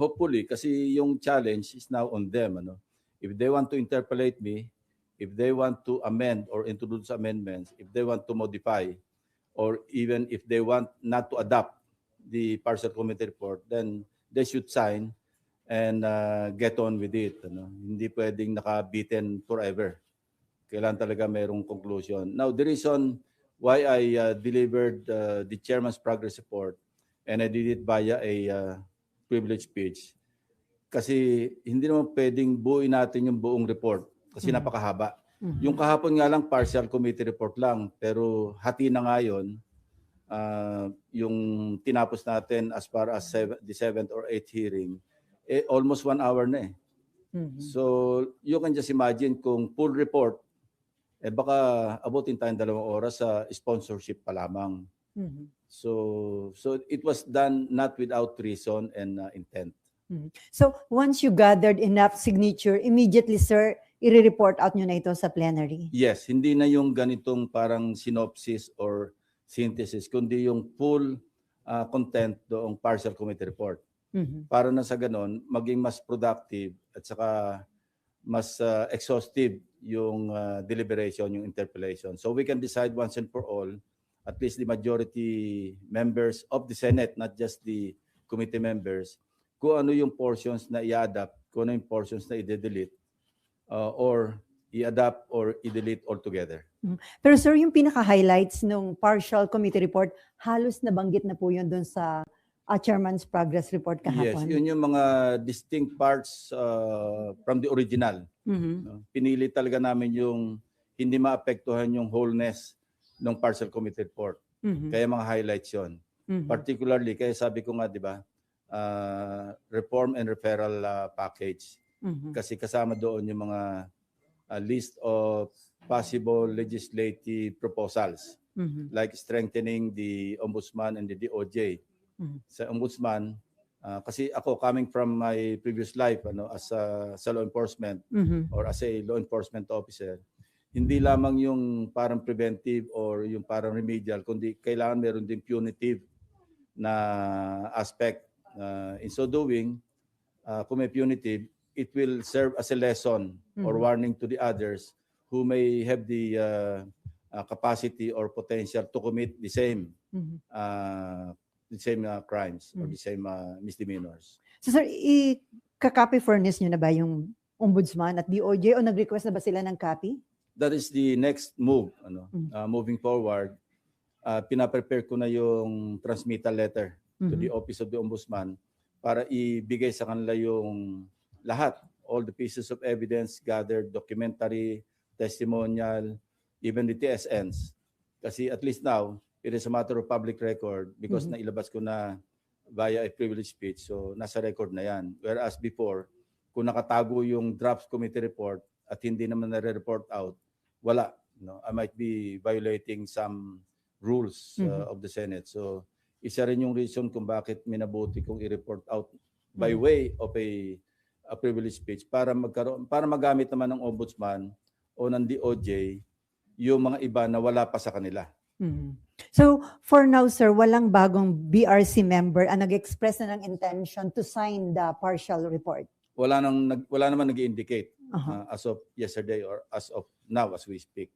hopefully, kasi yung challenge is now on them. Ano? If they want to interpolate me, if they want to amend or introduce amendments, if they want to modify, or even if they want not to adopt the partial committee report, then they should sign and get on with it. Ano? Hindi pwedeng nakabitin forever. Kailan talaga mayroong conclusion. Now, the reason why I delivered the chairman's progress report and I did it via a privilege speech, kasi hindi naman pwedeng buuin natin yung buong report kasi napakahaba. Yung kahapon nga lang partial committee report lang, pero hati na nga yun, yung tinapos natin as far as the 7th or 8th hearing, almost 1 hour na eh. So you can just imagine kung full report, baka abutin tayong 2 oras sa sponsorship pa lamang. So it was done not without reason and intent. So once you gathered enough signature, immediately, sir, i-report out nyo na ito sa plenary? Yes, hindi na yung ganitong parang synopsis or synthesis, kundi yung full content doong partial committee report. Para na sa ganon, maging mas productive at saka mas exhaustive yung deliberation, yung interpellation. So we can decide once and for all, at least the majority members of the Senate, not just the committee members, kung ano yung portions na i-adapt, kung ano yung portions na i-delete, or i-adapt or i-delete altogether. Pero sir, yung pinaka-highlights ng partial committee report, halos nabanggit na po yun doon sa Chairman's Progress Report kahapon. Yes, yun yung mga distinct parts from the original. Pinili talaga namin yung hindi maapektuhan yung wholeness ng partial committee report. Kaya mga highlights yun. Particularly, kaya sabi ko nga, di ba, reform and referral package. Kasi kasama doon yung mga list of possible legislative proposals, like strengthening the Ombudsman and the DOJ. Sa Ombudsman, kasi ako coming from my previous life as sa law enforcement or as a law enforcement officer, hindi lamang yung parang preventive or yung parang remedial, kundi kailangan meron din punitive na aspect. In so doing, kung may punitive, it will serve as a lesson or warning to the others who may have the capacity or potential to commit the same crimes or the same misdemeanors. So sir, i-copy furnace nyo na ba yung Ombudsman at DOJ o nag-request na ba sila ng copy? That is the next move. Moving forward, pinaprepare ko na yung transmittal letter to the Office of the Ombudsman para ibigay sa kanila yung lahat, all the pieces of evidence gathered, documentary, testimonial, even the TSNs. Kasi at least now, it is a matter of public record because nailabas ko na via a privilege speech, so nasa record na yan. Whereas before, kung nakatago yung draft committee report at hindi naman nare-report out, wala. I might be violating some rules of the Senate. So isa rin yung reason kung bakit minabuti kong i-report out by way of a privilege speech para magamit naman ng Ombudsman o ng DOJ yung mga iba na wala pa sa kanila. So for now, sir, walang bagong BRC member ang nag-express na ng intention to sign the partial report? Wala naman nag-indicate as of yesterday or as of now as we speak.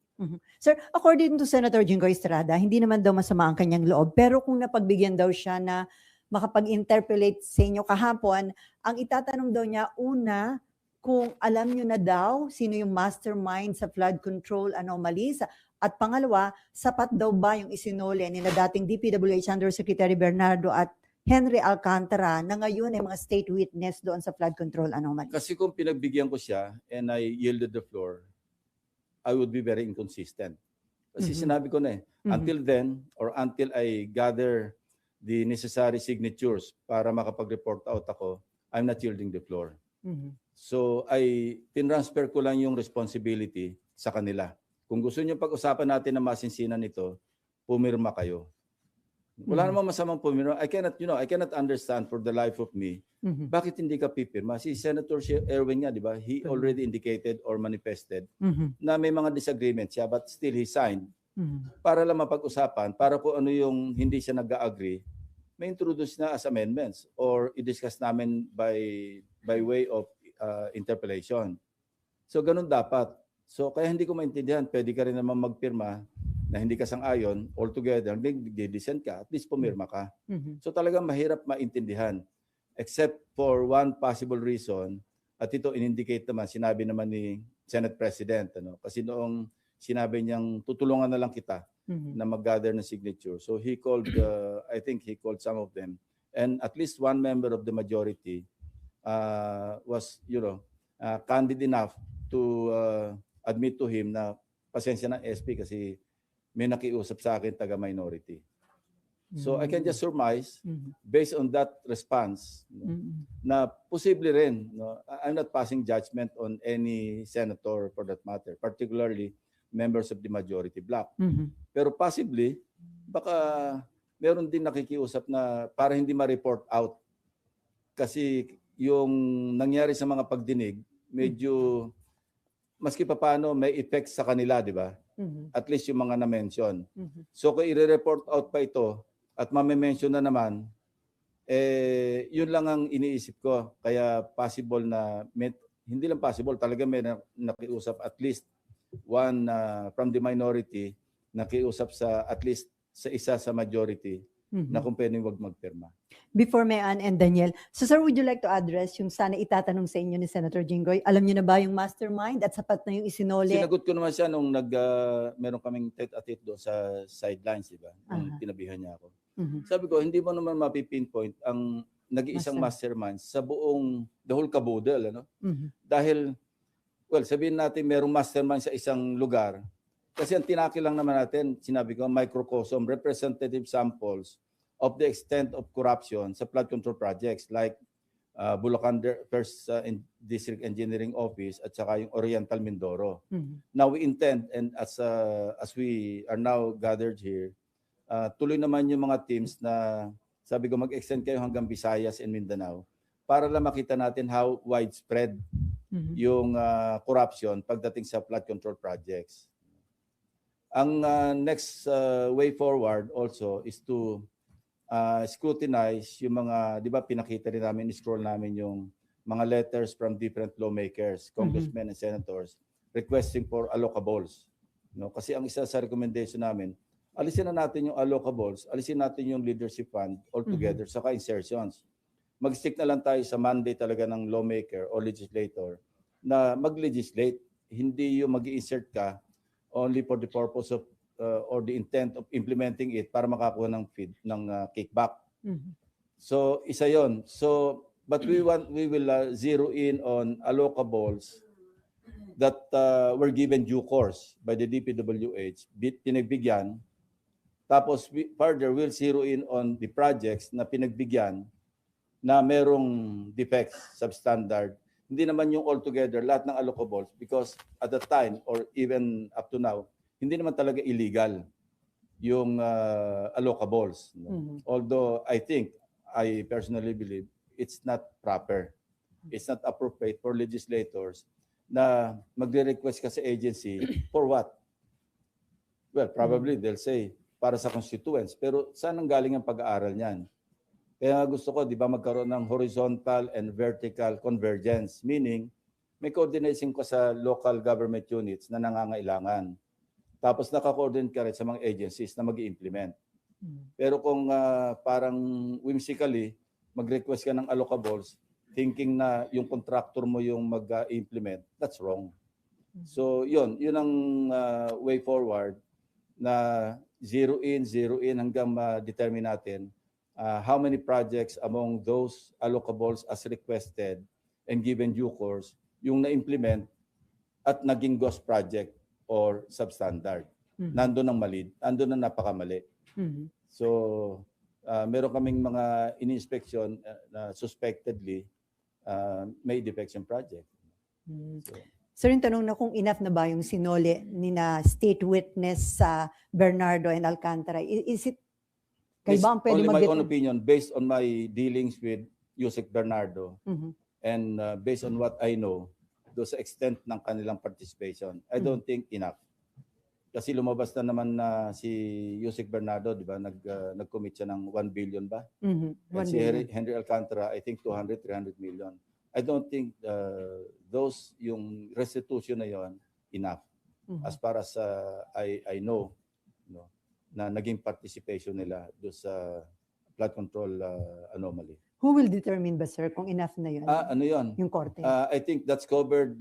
Sir, according to Senator Jinggoy Estrada, hindi naman daw masama ang kanyang loob, pero kung napagbigyan daw siya na makapag-interpellate sa inyo kahapon, ang itatanong daw niya, una, kung alam niyo na daw sino yung mastermind sa flood control anomalies, at pangalawa, sapat daw ba yung isinole ni na dating DPWH Undersecretary Bernardo at Henry Alcantara na ngayon ay mga state witness doon sa flood control anomalies? Kasi kung pinagbigyan ko siya and I yielded the floor, I would be very inconsistent. Kasi sinabi ko na until then or until I gather the necessary signatures para makapag-report out ako, I'm not yielding the floor. So I tinransfer ko lang yung responsibility sa kanila. Kung gusto niyo pag-usapan natin na masinsinan ito, pumirma kayo. Wala namang masamang pumirma. I cannot understand for the life of me, bakit hindi ka pipirma? Si Senator Erwin nga, di ba? He already indicated or manifested na may mga disagreements siya, but still he signed. Para lang mapag-usapan, para kung ano yung hindi siya nag-agree, may introduce na as amendments or i-discuss namin by way of interpellation. So ganun dapat. So kaya hindi ko maintindihan, pwede ka rin naman magpirma na hindi ka sang-ayon, altogether, nag-dissent ka, at least pumirma ka. So talagang mahirap maintindihan. Except for one possible reason, at ito in-indicate naman, sinabi naman ni Senate President, kasi noong sinabi niyang tutulungan na lang kita na mag-gather ng signature. So he called, I think he called some of them. And at least one member of the majority was, candid enough to admit to him na pasensya ng SP kasi may nakiusap sa akin taga-minority. So I can just surmise, based on that response, na posible rin, I'm not passing judgment on any senator for that matter, particularly members of the majority bloc. Pero possibly, baka meron din nakikiusap na para hindi ma-report out. Kasi yung nangyari sa mga pagdinig, medyo, maski pa paano, may effects sa kanila, di ba? At least yung mga na-mention. So kung i-report out pa ito, at mame-mention na naman, yun lang ang iniisip ko. Kaya possible na, hindi lang possible, talaga may nakiusap at least one from the minority, nakiusap sa at least sa isa sa majority na kung pwedeng wag magpirma. Before Mayan and Daniel, so sir, would you like to address yung sana itatanong sa inyo ni Senator Jinggoy? Alam niyo na ba yung mastermind at sapat na yung isinole? Sinagot ko naman siya nung meron kaming tete-a-tete doon sa sidelines, di ba? Nung tinabihan niya ako. Sabi ko, hindi mo naman mapipinpoint ang nag-iisang mastermind sa buong the whole caboodle, Dahil, well, sabihin natin merong mastermind sa isang lugar. Kasi ang tinakil lang naman natin, sinabi ko, microcosm, representative samples of the extent of corruption sa flood control projects like Bulacan First District Engineering Office at saka yung Oriental Mindoro. Now we intend, and as we are now gathered here, tuloy naman yung mga teams na sabi ko mag-extend kayo hanggang Visayas and Mindanao para lang makita natin how widespread yung corruption pagdating sa flood control projects. Ang next way forward also is to scrutinize yung mga, di ba pinakita rin namin, scroll namin yung mga letters from different lawmakers, congressmen and senators requesting for allocables. Kasi ang isa sa recommendation namin, alisin na natin yung allocables, alisin natin yung leadership fund altogether, saka insertions. Mag-stick na lang tayo sa mandate talaga ng lawmaker or legislator na mag-legislate, hindi yung mag-insert ka only for the purpose of or the intent of implementing it para makakuha ng kickback. So isa yon. So but we will zero in on allocables that were given due course by the DPWH, pinagbigyan. Tapos further we'll zero in on the projects na pinagbigyan na merong defects, substandard. Hindi naman yung altogether, lahat ng allocables, because at the time or even up to now, hindi naman talaga illegal yung allocables. Although I personally believe it's not proper. It's not appropriate for legislators na magre-request ka sa agency for what? Well, probably they'll say para sa constituents. Pero saan ang galing ang pag-aaral niyan? Kaya gusto ko, di ba, magkaroon ng horizontal and vertical convergence, meaning may coordination ko sa local government units na nangangailangan. Tapos naka-coordinate ka rin sa mga agencies na mag-i-implement. Pero kung parang whimsically, mag-request ka ng allocables, thinking na yung contractor mo yung mag-implement, that's wrong. So yun ang way forward na zero in hanggang ma-determine natin how many projects among those allocables as requested and given due course yung na-implement at naging ghost project or substandard. Nandun ang mali, nandun ang napakamali. So, meron kaming mga in-inspection na suspectedly may defection project. So yung tanong na kung enough na ba yung sinole ni na state witness sa Bernardo and Alcantara, is it kayo ba ang pwede only my own opinion based on my dealings with Yusek Bernardo and based on what I know, do sa extent ng kanilang participation, I don't think enough. Kasi lumabas na naman na si Yusek Bernardo, di ba? Nag-commit siya ng 1 billion ba? Mhm. And 1 si billion. Henry Alcantara, I think 200, 300 million. I don't think yung restitution na yon enough. Mhm. As far as I know, no, na naging participation nila do sa flood control anomaly. Who will determine ba, sir, kung enough na yun? Ano yon? Yung korte. I think that's covered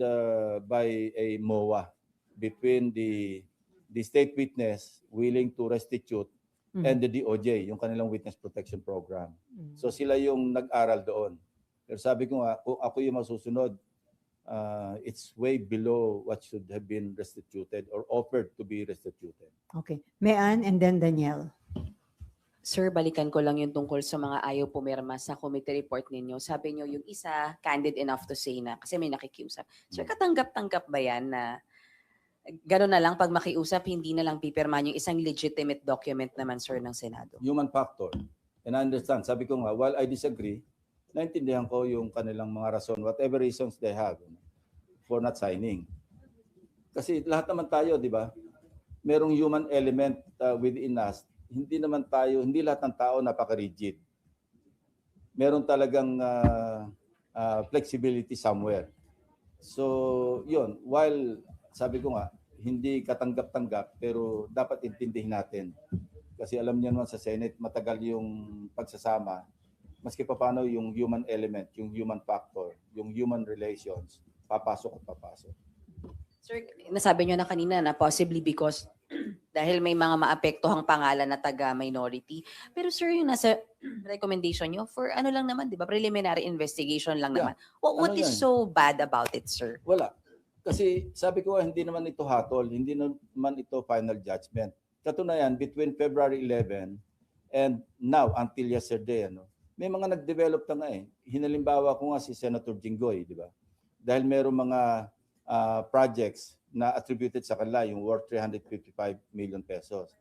by a MOA between the state witness willing to restitute Mhm. and the DOJ, yung kanilang witness protection program. Mhm. So sila yung nag-aral doon. Pero sabi ko nga, kung ako yung masusunod, it's way below what should have been restituted or offered to be restituted. Okay. Mayan and then Danielle. Sir, balikan ko lang yung tungkol sa mga ayaw pumirma sa committee report ninyo. Sabi nyo yung isa, candid enough to say na, kasi may nakikiusap. Sir, katanggap-tanggap ba yan na gano'n na lang pag makiusap, hindi na lang pipirmahan yung isang legitimate document naman, sir, ng Senado? Human factor. And I understand. Sabi ko nga, while I disagree, naintindihan ko yung kanilang mga rason, whatever reasons they have for not signing. Kasi lahat naman tayo, di ba? Merong human element within us. Hindi lahat ng tao napaka-rigid. Meron talagang flexibility somewhere. So, yun. While, sabi ko nga, hindi katanggap-tanggap, pero dapat intindihin natin. Kasi alam niyo naman sa Senate, matagal yung pagsasama. Maski pa paano yung human element, yung human factor, yung human relations, papasok at papasok. Sir, nasabi nyo na kanina na possibly because dahil may mga maapektuhang pangalan na taga-minority. Pero sir, yung nasa recommendation nyo, for ano lang naman, di ba? Preliminary investigation lang Yeah. naman. What Ano is yan? so bad about it, sir? Wala. Kasi sabi ko, hindi naman ito hatol, hindi naman ito final judgment. Katunayan, between February 11 and now until yesterday, may mga nag-develop na nga eh. Hinalimbawa ko nga si Senator Jinggoy, di ba? Dahil merong mga projects na attributed sa kanila, yung worth 355 million pesos.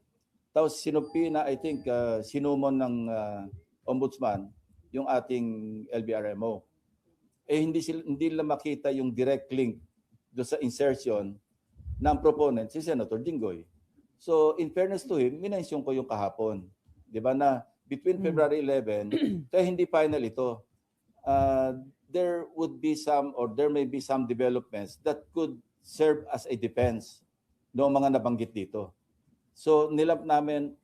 Tapos sinumpi na, I think, sinumon ng ombudsman yung ating LBRMO. Hindi nila makita yung direct link do sa insertion ng proponent, si Senator Jinggoy. So, in fairness to him, minensyon ko yung kahapon. Di ba na between February 11, kaya hindi final ito, there would be some or there may be some developments that could serve as a defense ng mga nabanggit dito. So, nilap namin,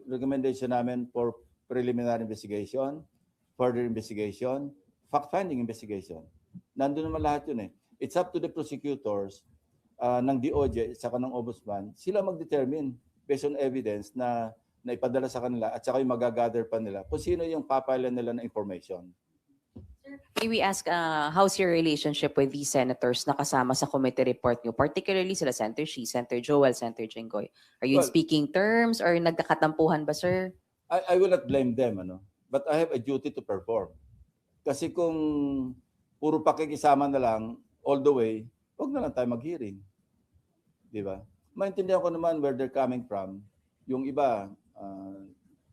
recommendation namin for preliminary investigation, further investigation, fact-finding investigation. Nandun naman lahat yun eh. It's up to the prosecutors ng DOJ at saka ng Ombudsman, sila mag-determine based on evidence na ipadala sa kanila at saka yung magagather pa nila kung sino yung papalan nila na information. May we ask, how's your relationship with these senators na kasama sa committee report nyo? Particularly sila Senator Shi, Senator Joel, Senator Jinggoy. Are you in speaking terms or nagkakatampuhan ba, sir? I will not blame them, but I have a duty to perform. Kasi kung puro pakikisama na lang all the way, huwag na lang tayo mag-hearing. Di ba? Maintindihan ko naman where they're coming from. Yung iba,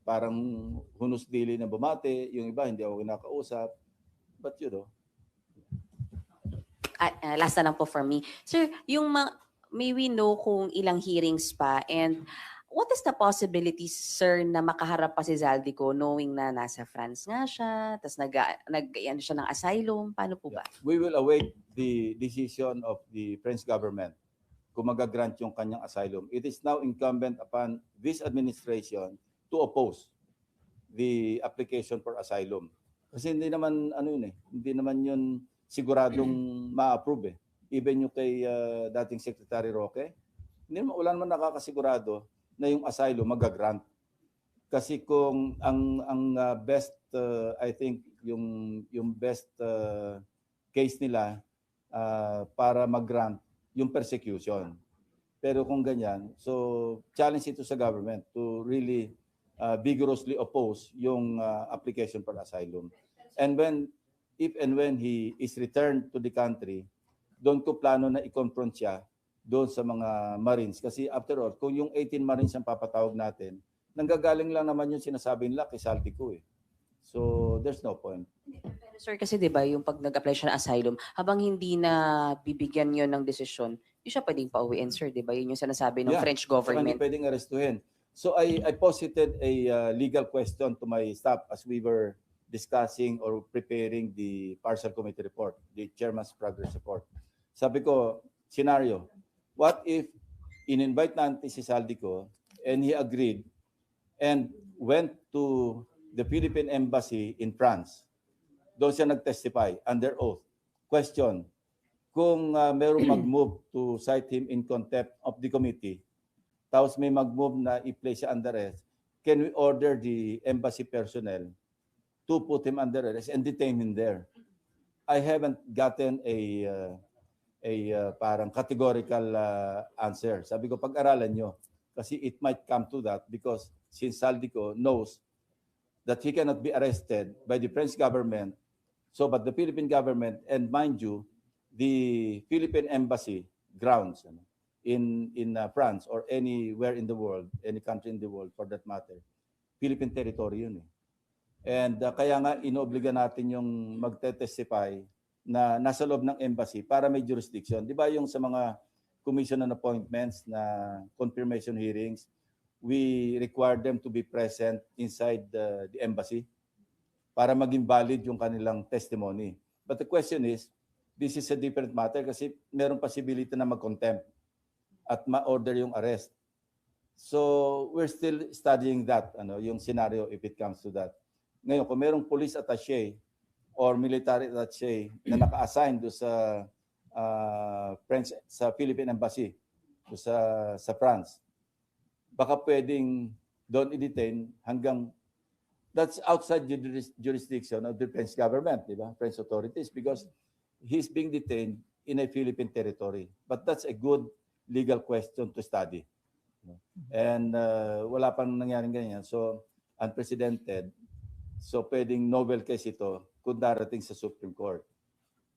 parang hunus-dili na bumate. Yung iba, hindi ako kinakausap. But Last na lang po for me. Sir, may we know kung ilang hearings pa and what is the possibility, sir, na makaharap pa si Zaldico knowing na nasa France nga siya, tapos nag-iano siya ng asylum? Paano po ba? we will await the decision of the French government kung mag-grant yung kanyang asylum. It is now incumbent upon this administration to oppose the application for asylum. Kasi hindi naman hindi naman yun siguradong ma-approve eh. Even yung kay dating Secretary Roque, wala naman nakakasigurado na yung asylum mag-grant. Kasi kung ang best I think yung best case nila para mag-grant yung persecution. Pero kung ganyan, so challenge ito sa government to really vigorously oppose yung application for asylum. And if and when he is returned to the country, doon ko plano na i-confront siya doon sa mga Marines. Kasi after all, kung yung 18 Marines ang papatawag natin, nanggagaling lang naman yung sinasabi nila kay Zaldico eh. So there's no point. Sir, kasi 'di ba yung pag nag-apply siya ng asylum, habang hindi na bibigyan yon ng desisyon, Hindi siya pwedeng pauwiin, sir, di ba? Yun yung sinasabi ng Yeah, French Saka hindi government. pwedeng arestuhin. So I posited a legal question to my staff as we were discussing or preparing the partial committee report, the chairman's progress report. Sabi ko, scenario, what if in-invite natin si Saldico and he agreed and went to the Philippine Embassy in France. Doon siya nag-testify under oath. Question, kung merong mag-move to cite him in contempt of the committee, tapos may mag-move na i-place siya under arrest, can we order the embassy personnel to put him under arrest and detain him there? I haven't gotten a parang categorical answer. Sabi ko, pag-aralan nyo. Kasi it might come to that because since Saldico knows that he cannot be arrested by the French government, so but the Philippine government, and mind you, the Philippine embassy grounds in France or anywhere in the world, any country in the world for that matter, Philippine territory yun eh. And kaya nga inoobliga natin yung magte-testify na nasa loob ng embassy para may jurisdiction. Di ba yung sa mga commission on appointments na confirmation hearings, we require them to be present inside the embassy para maging valid yung kanilang testimony. But the question is, this is a different matter kasi merong possibility na mag-contempt at ma-order yung arrest. So we're still studying that, yung scenario if it comes to that. Ngayon, kung merong police attaché or military attaché na naka-assign doon sa Philippine Embassy doon sa France, baka pwedeng doon i-detain hanggang that's outside the jurisdiction of the French government, di ba? French authorities, because he's being detained in a Philippine territory. But that's a good legal question to study. And wala pang nangyaring ganyan. So, unprecedented. So, pwedeng novel case ito kung darating sa Supreme Court.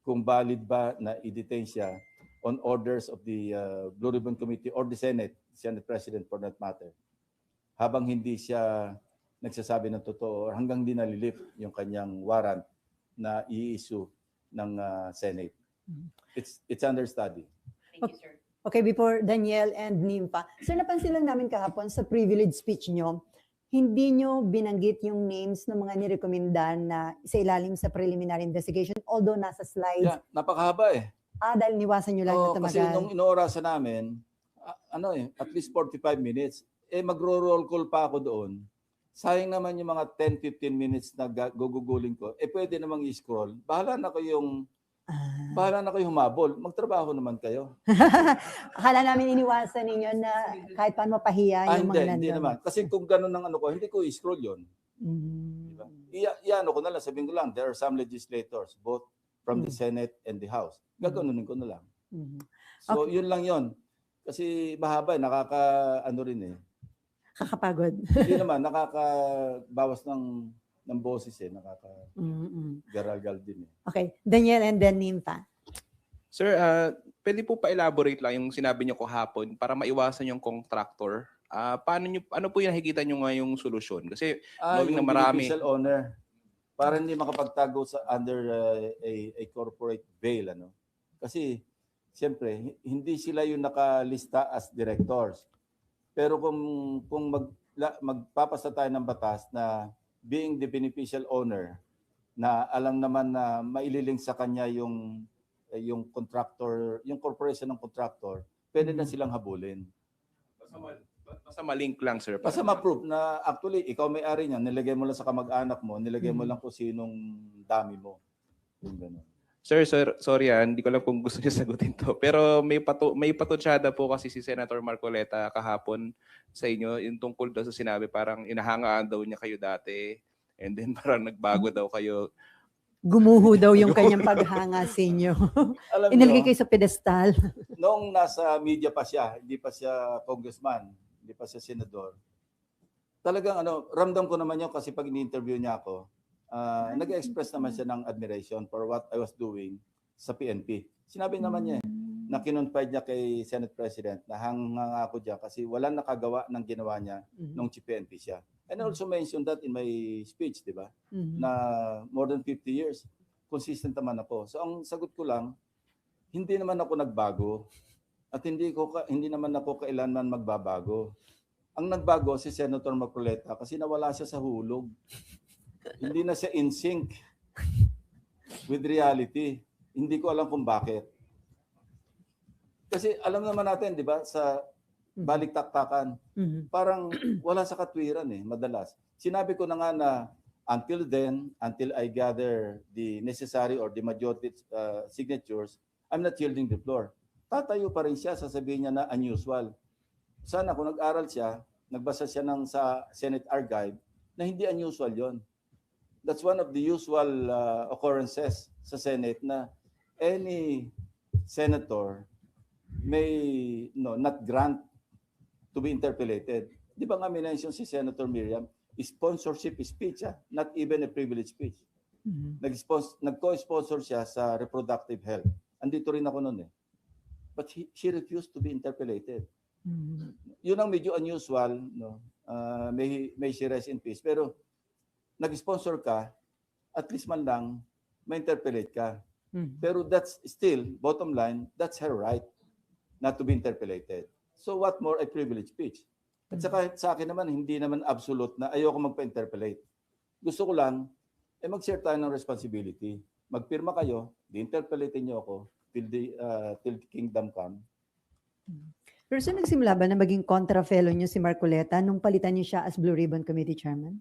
Kung valid ba na i-detain siya on orders of the Blue Ribbon Committee or the Senate President for that matter. Habang hindi siya nagsasabi ng totoo or hanggang di nalilift yung kanyang warrant na i-issue ng Senate. It's under study. Thank you, sir. Okay, before Daniel and Nimpa. Sir, napansin lang namin kahapon sa privilege speech nyo, hindi nyo binanggit yung names ng mga nirekomendan na sa ilalim sa preliminary investigation, although nasa slides. Yeah, napakahaba eh. Dahil niwasan nyo lang na tumagal. Kasi nung inoorasan namin, at least 45 minutes, magro-roll call pa ako doon. Sayang naman yung mga 10-15 minutes na guguguling ko. Pwede namang i-scroll. Bahala na kayong humabol. Magtrabaho naman kayo. Akala namin iniwasan ninyo na kahit paano mapahiya yung mga nandun. Hindi naman. Kasi kung gano'n ang hindi ko i-scroll yun. Diba? Iano ko na lang, sabihin ko lang, there are some legislators, both from the Senate and the House. Gaganunin ko na lang. So, yun lang yun. Kasi mahaba, rin eh. Kakapagod. Hindi naman, nakakabawas ng boses eh, nakaka-garagal din eh. Okay, Daniel and then Nimpa. Sir, pwede po pa-elaborate lang yung sinabi niyo kahapon para maiwasan yung contractor. Ano po yung nakikita niyo ngayong solusyon? Kasi knowing na yung marami. beneficial owner, para hindi makapagtago under a corporate veil. Kasi, siyempre, hindi sila yung nakalista as directors. Pero kung magpapasa tayo ng batas na being the beneficial owner, na alam naman na maililing sa kanya yung contractor, yung corporation ng contractor, pwede na silang habulin. Basta malink lang, sir. Basta ma-prove na actually, ikaw may-ari niya, nilagay mo lang sa kamag-anak mo, nilagay mo lang kung sinong dami mo. Yung ganun. Sir, sorry hindi ko lang kung gusto niyo sagutin to. Pero may patutsada po kasi si Senator Marcoleta kahapon sa inyo, yung tungkol daw sa sinabi, parang inahangaan daw niya kayo dati, and then parang nagbago daw kayo. Gumuho daw yung kanyang paghanga sa inyo. Inilagay kayo sa pedestal. Noong nasa media pa siya, hindi pa siya congressman, hindi pa siya senador, talagang ramdam ko naman yun kasi pag ini-interview niya ako, nag-express naman siya ng admiration for what I was doing sa PNP. Sinabi naman niya na kinonfide niya kay Senate President na hanga ako dyan kasi walang nakagawa ng ginawa niya nung PNP siya. And I also mentioned that in my speech, di ba? Na more than 50 years, consistent naman ako. So ang sagot ko lang, hindi naman ako nagbago. At hindi naman ako kailanman magbabago. Ang nagbago si Senator Marcoleta kasi nawala siya sa hulog. Hindi na siya in sync with reality. Hindi ko alam kung bakit. Kasi alam naman natin, di ba, sa balik-taktakan, parang wala sa katwiran madalas. Sinabi ko na nga na until then, until I gather the necessary or the majority signatures, I'm not yielding the floor. Tatayo pa rin siya, sasabihin niya na unusual. Sana kung nag-aral siya, nagbasa siya ng sa Senate Archive, na hindi unusual yon. That's one of the usual occurrences sa Senate na any senator may not grant to be interpellated. Di ba nga minention si Senator Miriam, sponsorship speech, not even a privilege speech. Nag-co-sponsor siya sa reproductive health. Andito rin ako noon But she refused to be interpellated. Yun ang medyo unusual, may she rest in peace. Pero nag-sponsor ka, at least man lang, may interpellate ka. Pero that's still, bottom line, that's her right not to be interpellated. So what more a privilege speech? At saka sa akin naman, hindi naman absolute na ayoko magpa-interpellate. Gusto ko lang, mag-share tayo ng responsibility. Magpirma kayo, di-interpellate niyo ako till the kingdom come. Pero so nagsimula ba na maging contra fellow niyo si Marcoleta nung palitan niyo siya as Blue Ribbon Committee Chairman?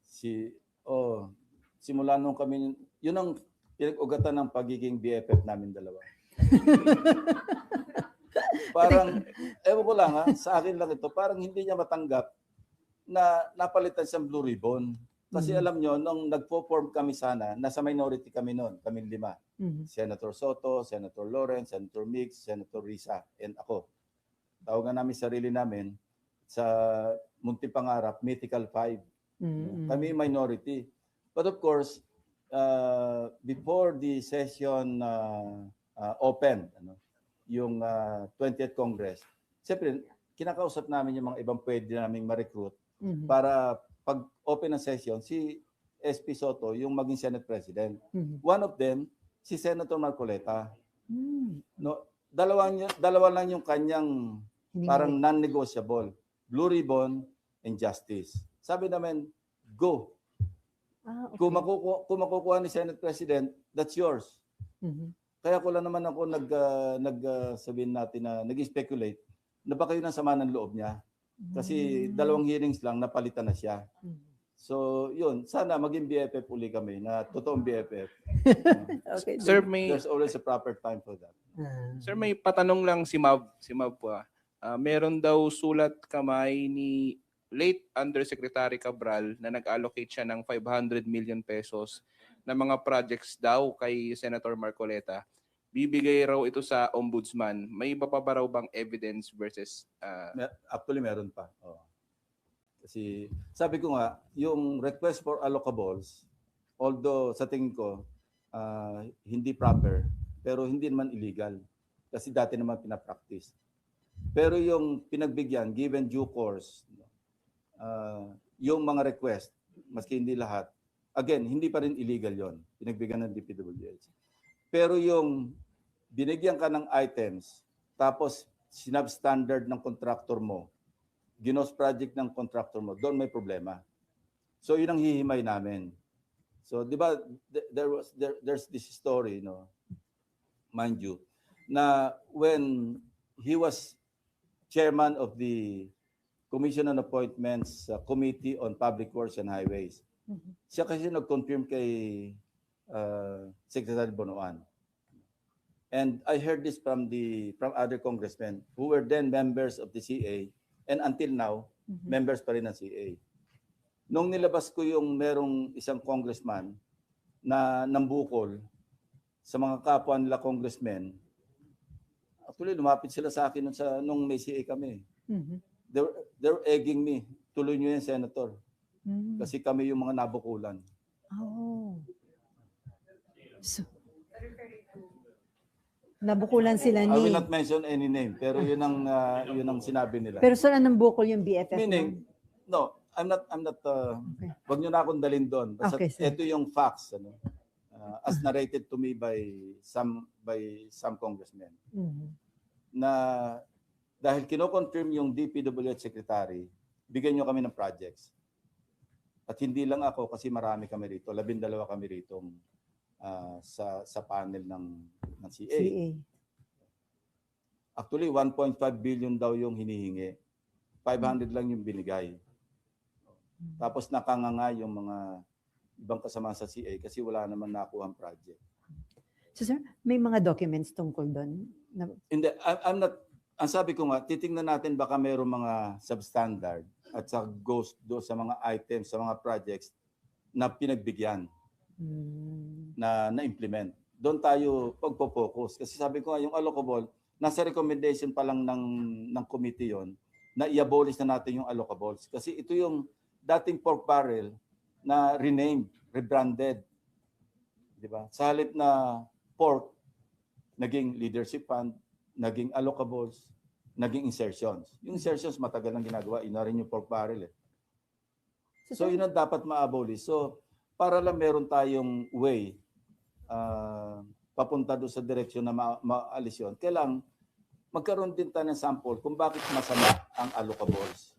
Simula nung kami, yun ang pinag-ugatan ng pagiging BFF namin dalawa. Parang, ewan ko lang sa akin lang ito, parang hindi niya matanggap na napalitan siyang Blue Ribbon. Kasi alam nyo, nung nagpo-form kami sana, nasa minority kami noon, kami 5. Senator Soto, Senator Lawrence, Senator Mix, Senator Risa, and ako. Tawagan namin sarili namin sa Munti Pangarap, Mythical 5. Kami minority. But of course, before the session opened, yung 20th Congress, siyempre, kinakausap namin yung mga ibang pwede naming ma-recruit para pag open ng session, si SP Soto yung maging Senate President. One of them, si Senator Marcoleta. Dalawa lang yung kanyang parang non-negotiable. Blue Ribbon and Justice. Sabi namin, go. Okay. Kung makukuha ni Senate President, that's yours. Kaya ko lang naman ako sabihin natin na nag-speculate na baka yun ang sama ng loob niya. Kasi 2 hearings lang, napalitan na siya. So, yun. Sana maging BFF uli kami na totoong BFF. Okay. Sir, There's always a proper time for that. Sir, may patanong lang si Mav po. Meron daw sulat kamay ni late Undersecretary Cabral na nag-allocate siya ng 500 million pesos na mga projects daw kay Senator Marcoleta. Bibigay raw ito sa ombudsman. May iba pa ba raw bang evidence versus... Actually, meron pa. Kasi sabi ko nga, yung request for allocables, although sa tingin ko, hindi proper, pero hindi naman illegal. Kasi dati naman pinapractice. Pero yung pinagbigyan, given due course, yung mga request, maski hindi lahat, again, hindi pa rin illegal yon. Pinagbigyan ng DPWH. Pero yung binigyan ka ng items, tapos sinubstandard ng contractor mo, ginos project ng contractor mo, doon may problema. So yun ang hihimay namin. So di ba there's this story, mind you, na when he was chairman of the Commission on Appointments Committee on Public Works and Highways, siya kasi nag-confirm kay Secretary Bonoan. And I heard this from other congressmen who were then members of the CA and until now, members pa rin ng CA. Nung nilabas ko yung merong isang congressman na nambukol sa mga kapwa nila congressmen, actually lumapit sila sa akin nung may CA kami. They were egging me, tuloy nyo yan, Senator. Kasi kami yung mga nabukulan. So, nabukulan sila I will ni... not mention any name, pero yun ang sinabi nila. Pero saan ang bukol yung BFF? Meaning, no, I'm not Okay. wag nyo na akong dalhin doon. Basta Okay, sir. ito yung facts, as narrated to me by some congressmen. Na dahil kino-confirm yung DPWH Secretary, bigyan nyo kami ng projects. At hindi lang ako kasi marami kami rito, 12 kami rito sa panel ng CA. CA. Actually, 1.5 billion daw yung hinihingi. 500 lang yung binigay. Tapos nakanganga yung mga ibang kasama sa CA kasi wala naman nakuhang project. So sir, may mga documents tungkol doon? Hindi, I'm not, ang sabi ko nga, titingnan natin baka mayroong mga substandard at sa ghost do sa mga items, sa mga projects na pinagbigyan, na-implement. Doon tayo pagpo-focus. Kasi sabi ko nga, yung allocable, nasa recommendation pa lang ng committee yon na i-abolish na natin yung allocables. Kasi ito yung dating pork barrel na renamed, rebranded. Di ba? Sa halip na pork, naging leadership fund, naging allocables, naging insertions. Yung insertions, matagal nang ginagawa. Yun na rin yung pork barrel. So yun ang dapat ma-abolish. So para lang meron tayong way papunta doon sa direksyon na maalis yun, kailangan magkaroon din tayo ng sample kung bakit masama ang allocables.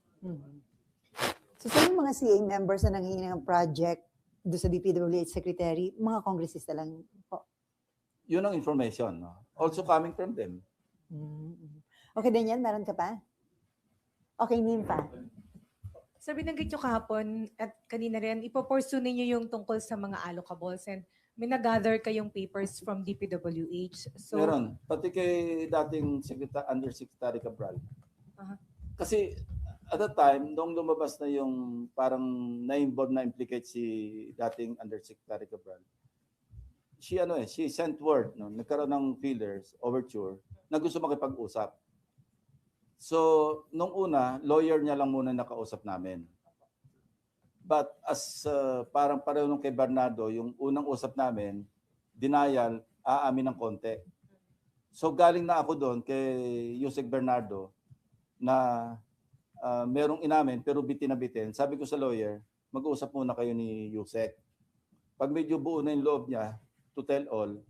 So sa mga CA members na nanghihingi ng project doon sa DPWH Secretary, mga kongresista lang po? Yun ang information. No? Also coming from them. Okay, Daniel, meron ka pa? Okay, Nympha. So binanggit nyo kahapon at kanina rin, ipopursue ninyo yung tungkol sa mga allocables and may nag-gather kayong papers from DPWH. So, Meron. Pati kay dating Undersecretary Cabral. Kasi at that time, nung lumabas na yung parang na-involve na implicate si dating Undersecretary Cabral, she sent word, no, nagkaroon ng feelers, overture, na gusto makipag-usap. So, nung una, lawyer niya lang muna nakausap namin. But as parang pareho nung kay Bernardo, yung unang usap namin, denial, aamin ng konti. So galing na ako doon kay Yusek Bernardo na merong inamin pero bitin na bitin. Sabi ko sa lawyer, mag-uusap muna kayo ni Yusek. Pag medyo buo na yung loob niya, to tell all,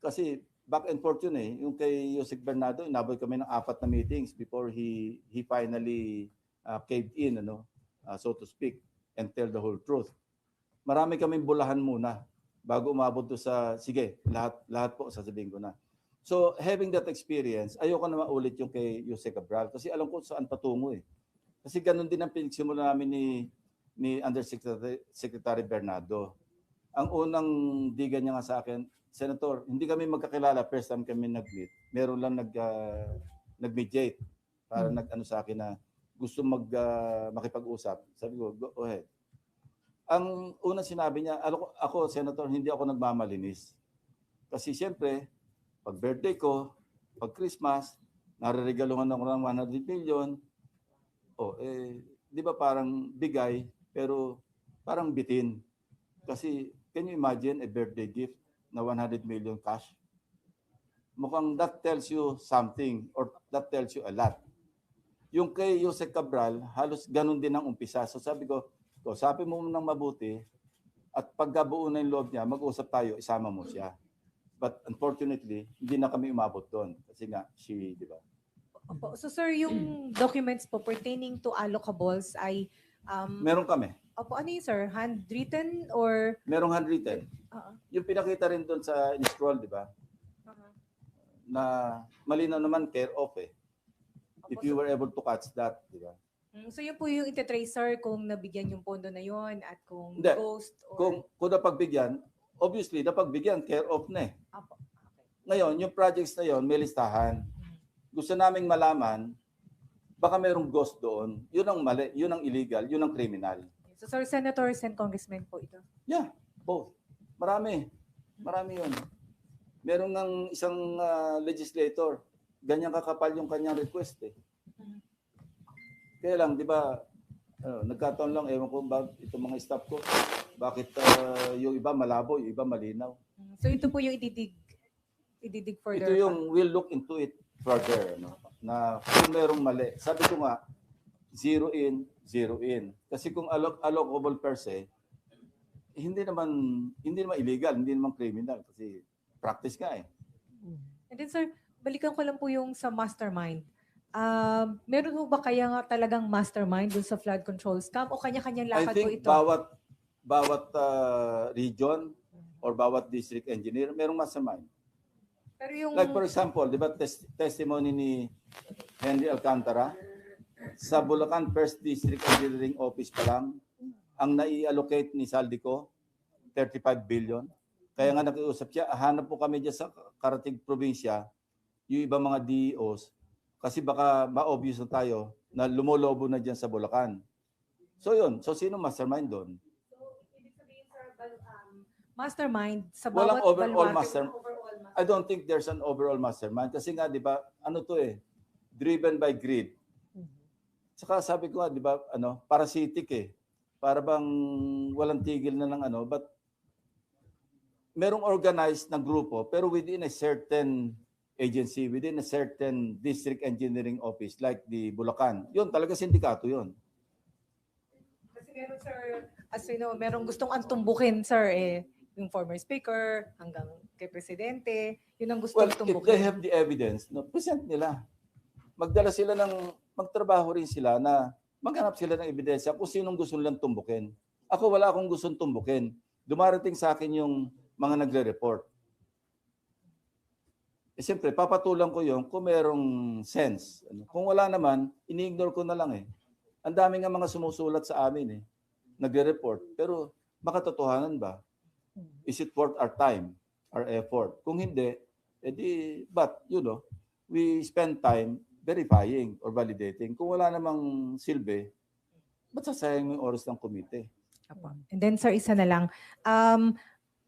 kasi back and forth yun yung kay Yusek Bernardo, inaboy kami ng 4 na meetings before he finally caved in, so to speak, and tell the whole truth. Marami kaming bulahan muna bago umabot to sa, sige, lahat po sasabihin ko na. So having that experience, ayoko na maulit yung kay Yusek Cabral kasi alam ko saan patungo Kasi ganun din ang pinagsimula namin ni Undersecretary Bernardo. Ang unang digan niya nga sa akin, Senator, hindi kami magkakilala first time kami nag-meet. Meron lang nag-mediate para nag-ano sa akin na gusto makipag-usap. Sabi ko, go ahead. Ang unang sinabi niya, ako, Senator, hindi ako nagmamalinis. Kasi siyempre, pag birthday ko, pag Christmas, nare-regaluhan ako ng 100 million. Di ba parang bigay, pero parang bitin. Kasi, can you imagine a birthday gift na 100 million cash? Mukhang that tells you something or that tells you a lot. Yung kay Yusek Cabral, halos ganun din ang umpisa. So sabi ko, sabi mo nang mabuti at pagkabuo na yung loob niya, mag-usap tayo, isama mo siya. But unfortunately, hindi na kami umabot doon. Kasi nga, di ba? Opo. So sir, yung documents po pertaining to allocables ay... Meron kami. Opo, ano yun sir? Handwritten or... Merong handwritten. Yung pinakita rin doon sa in-scroll, di ba? Na malinaw naman care of If you were able to catch that, di ba? So yun po yung ititrace sir kung nabigyan yung pondo na yon at kung Hindi. ghost or... Kung napagbigyan, obviously napagbigyan, care of na Opo. Okay. Ngayon, yung projects na yon may listahan. Gusto naming malaman, baka merong ghost doon. Yun ang mali, yun ang illegal, yun ang criminal. So sir, senators and congressmen po ito? Yeah, both. Marami yun. Meron ng isang legislator, ganyan kakapal yung kanyang request Kaya lang, di ba, nagkataon lang, ewan ko ba itong mga staff ko, bakit yung iba malabo, yung iba malinaw. So ito po yung ididig further? Ito yung we'll look into it further, na kung merong mali. Sabi ko nga, zero in. Kasi kung allocable per se, hindi naman illegal, hindi naman criminal kasi practice nga And then sir, balikan ko lang po yung sa mastermind. Meron ho ba kaya nga talagang mastermind dun sa flood control scam o kanya-kanyang I lakad po think ito? bawat region or bawat district engineer merong mastermind. Pero yung Like for example, di ba testimony ni Henry Alcantara, sa Bulacan First District Engineering Office pa lang, ang nai-allocate ni Saldico, 35 billion. Kaya nga nakiusap siya, hanap po kami dyan sa karating probinsya, yung ibang mga DEOs, kasi baka ma-obvious na tayo na lumolobo na dyan sa Bulacan. So yun, so sino mastermind doon? mastermind sa Walang bawat overall baluarte, master- overall I don't think there's an overall mastermind kasi nga, di ba, ano to driven by greed. Saka sabi ko nga, di ba, parasitic Para bang walang tigil na ng but merong organized na grupo pero within a certain agency, within a certain district engineering office like the Bulacan. Yun, talaga sindikato yun. Kasi meron, sir, as we know, merong gustong antumbukin, sir, yung former speaker hanggang kay presidente, yun ang gustong Well, if tumbukin. they have the evidence, present nila. Magdala sila magtrabaho rin sila na maghanap sila ng ebidensya kung sinong gusto nilang tumbukin. Ako wala akong gustong tumbukin. Dumarating sa akin yung mga nagre-report. Siyempre, papatulan ko yung kung merong sense. Kung wala naman, ini-ignore ko na lang Ang dami nga mga sumusulat sa amin nagre-report. Pero makatotohanan ba? Is it worth our time, our effort? Kung hindi, but we spend time verifying or validating. Kung wala namang silbi, ba't sasayang yung oras ng komite? And then, sir, isa na lang.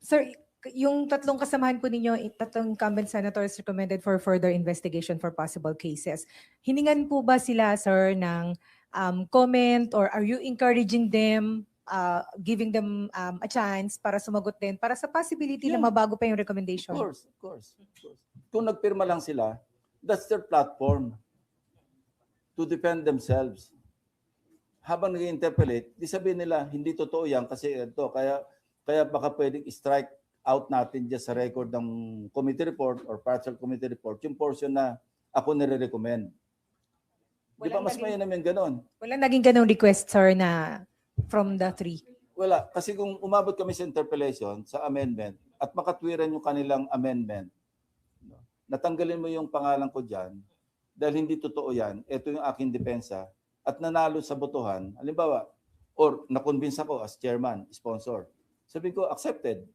Sir, yung tatlong kasamahan po ninyo, tatlong incumbent senators recommended for further investigation for possible cases. Hiningan po ba sila, sir, ng comment or are you encouraging them, giving them a chance para sumagot din, para sa possibility na Yeah. mabago pa yung recommendation? Of course. Kung nagpirma lang sila, that's their platform to defend themselves. Habang nag-interpolate, di sabihin nila, hindi totoo yan kasi ito, kaya baka pwedeng strike out natin dyan sa record ng committee report or partial committee report, yung portion na ako nire-recommend. Di ba mas mainam yung ganon? Wala naging ganong request, sir, na from the three? Wala. Kasi kung umabot kami sa interpellation, sa amendment, at makatwiran yung kanilang amendment, natanggalin mo yung pangalan ko dyan, dahil hindi totoo yan, ito yung aking depensa, at nanalo sa botohan, halimbawa, or na-convince ako as chairman, sponsor, sabi ko, accepted.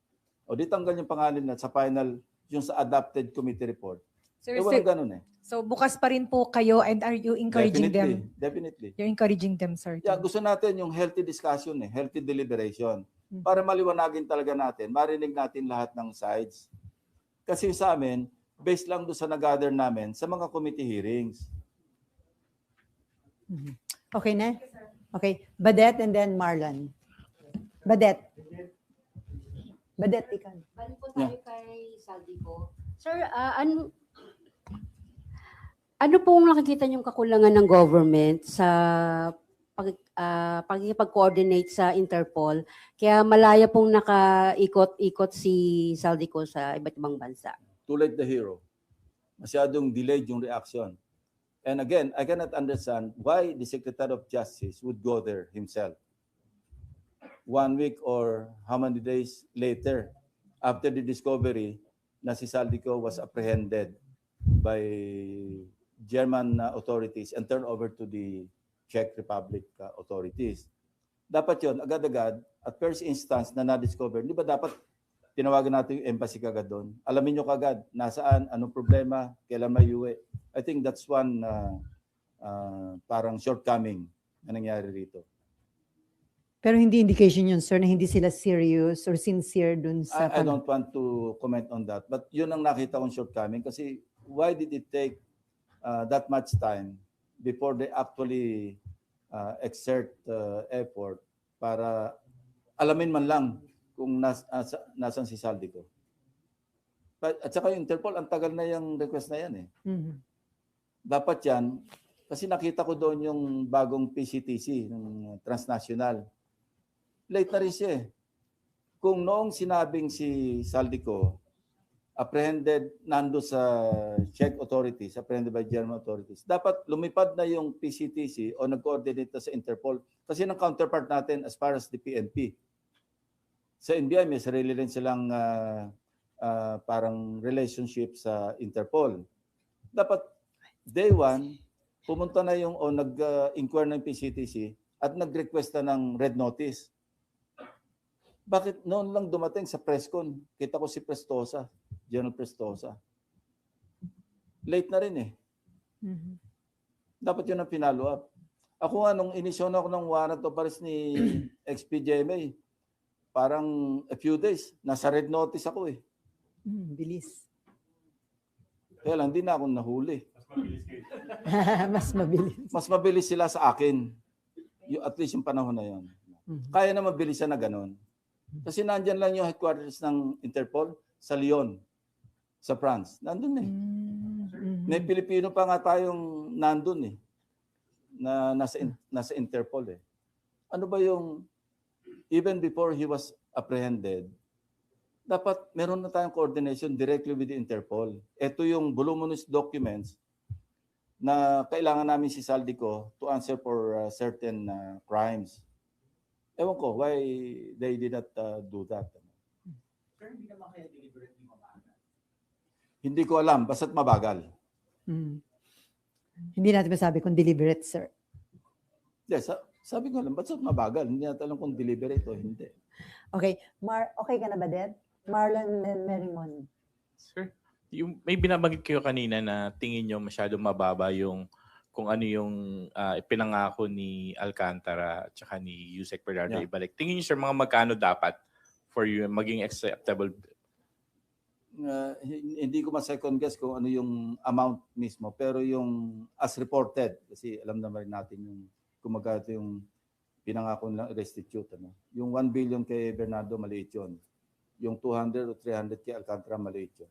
O di tanggal yung pangalan na sa final, yung sa adopted committee report. Sir, Walang ganun so bukas pa rin po kayo and are you encouraging them? Definitely. You're encouraging them, sir. Yeah, gusto natin yung healthy discussion, healthy deliberation. Para maliwanagin talaga natin, marinig natin lahat ng sides. Kasi sa amin, based lang doon sa nag-gather namin sa mga committee hearings. Okay na? Okay. Badet and then Marlon. Badet, ikaw. Balik po tayo kay Saldico. Sir, ano pong nakikita niyong kakulangan ng government sa pagkikipag-coordinate sa Interpol? Kaya malaya pong nakaikot-ikot si Saldico sa iba't ibang bansa. Too late the hero. Masyadong delayed yung reaction. And again, I cannot understand why the Secretary of Justice would go there himself. 1 week or how many days later, after the discovery na si Saldico was apprehended by German authorities and turned over to the Czech Republic authorities. Dapat yon agad-agad, at first instance na na-discover, di ba dapat tinawagan natin yung embassy kagad doon? Alamin nyo kagad, nasaan, anong problema, kailan may uwi. I think that's one parang shortcoming na nangyari rito. Pero hindi indication yun, sir, na hindi sila serious or sincere dun sa... I don't want to comment on that. But yun ang nakita kong shortcoming kasi why did it take that much time before they actually exert effort para alamin man lang kung nasan si Saldico. At saka yung Interpol, ang tagal na yung request na yan Dapat yan, kasi nakita ko doon yung bagong PCTC, ng transnational. Late na rin siya Kung noong sinabing si Saldico apprehended nando sa Czech authorities, apprehended by German authorities. Dapat lumipad na yung PCTC o nag-coordinate na sa Interpol. Kasi ng counterpart natin as far as the PNP. Sa NBI, may sarili rin silang parang relationship sa Interpol. Dapat day one, pumunta na yung o nag-inquire ng PCTC at nag-request na ng red notice. Bakit noon lang dumating sa presscon? Kita ko si Prestosa, General Prestosa. Late na rin eh. Dapat yun ang pinalo up. Ako nga, nung inisyon ako ng warrant of arrest ni XPGMA, parang a few days, nasa red notice ako eh. Bilis. Kaya lang, di na ako nahuli. Mas mabilis. Mas mabilis sila sa akin. At least yung panahon na yun. Kaya na mabilisan na ganun. Kasi nandyan lang yung headquarters ng Interpol sa Lyon, sa France. Nandun eh. May Pilipino pa nga tayong nandun eh. Na nasa Interpol eh. Ano ba yung, even before he was apprehended, dapat meron na tayong coordination directly with the Interpol. Ito yung voluminous documents na kailangan namin si Saldico to answer for certain crimes. Ewan ko, why they did not do that. Sir, hindi naman kaya deliberately mabagal? Hindi ko alam, basta't mabagal. Hindi natin masabi kung deliberate, sir. Yes, sabi ko lang, basta't mabagal. Hindi natin alam kung deliberate o hindi. Okay. Okay ka na ba, Ded? Marlon and Merimon. Sir, yung may binabanggit kayo kanina na tingin nyo masyado mababa yung kung ano yung ipinangako ni Alcantara at saka ni Yusek Bernardo ibalik. Tingin nyo, sir, mga magkano dapat for you maging acceptable? Hindi ko ma-second guess kung ano yung amount mismo, pero yung as reported, kasi alam naman natin yung kung magkano yung pinangako nilang restitute. Ano? Yung 1 billion kay Bernardo, maliit yun. Yung 200 o 300 kay Alcantara, maliit yun.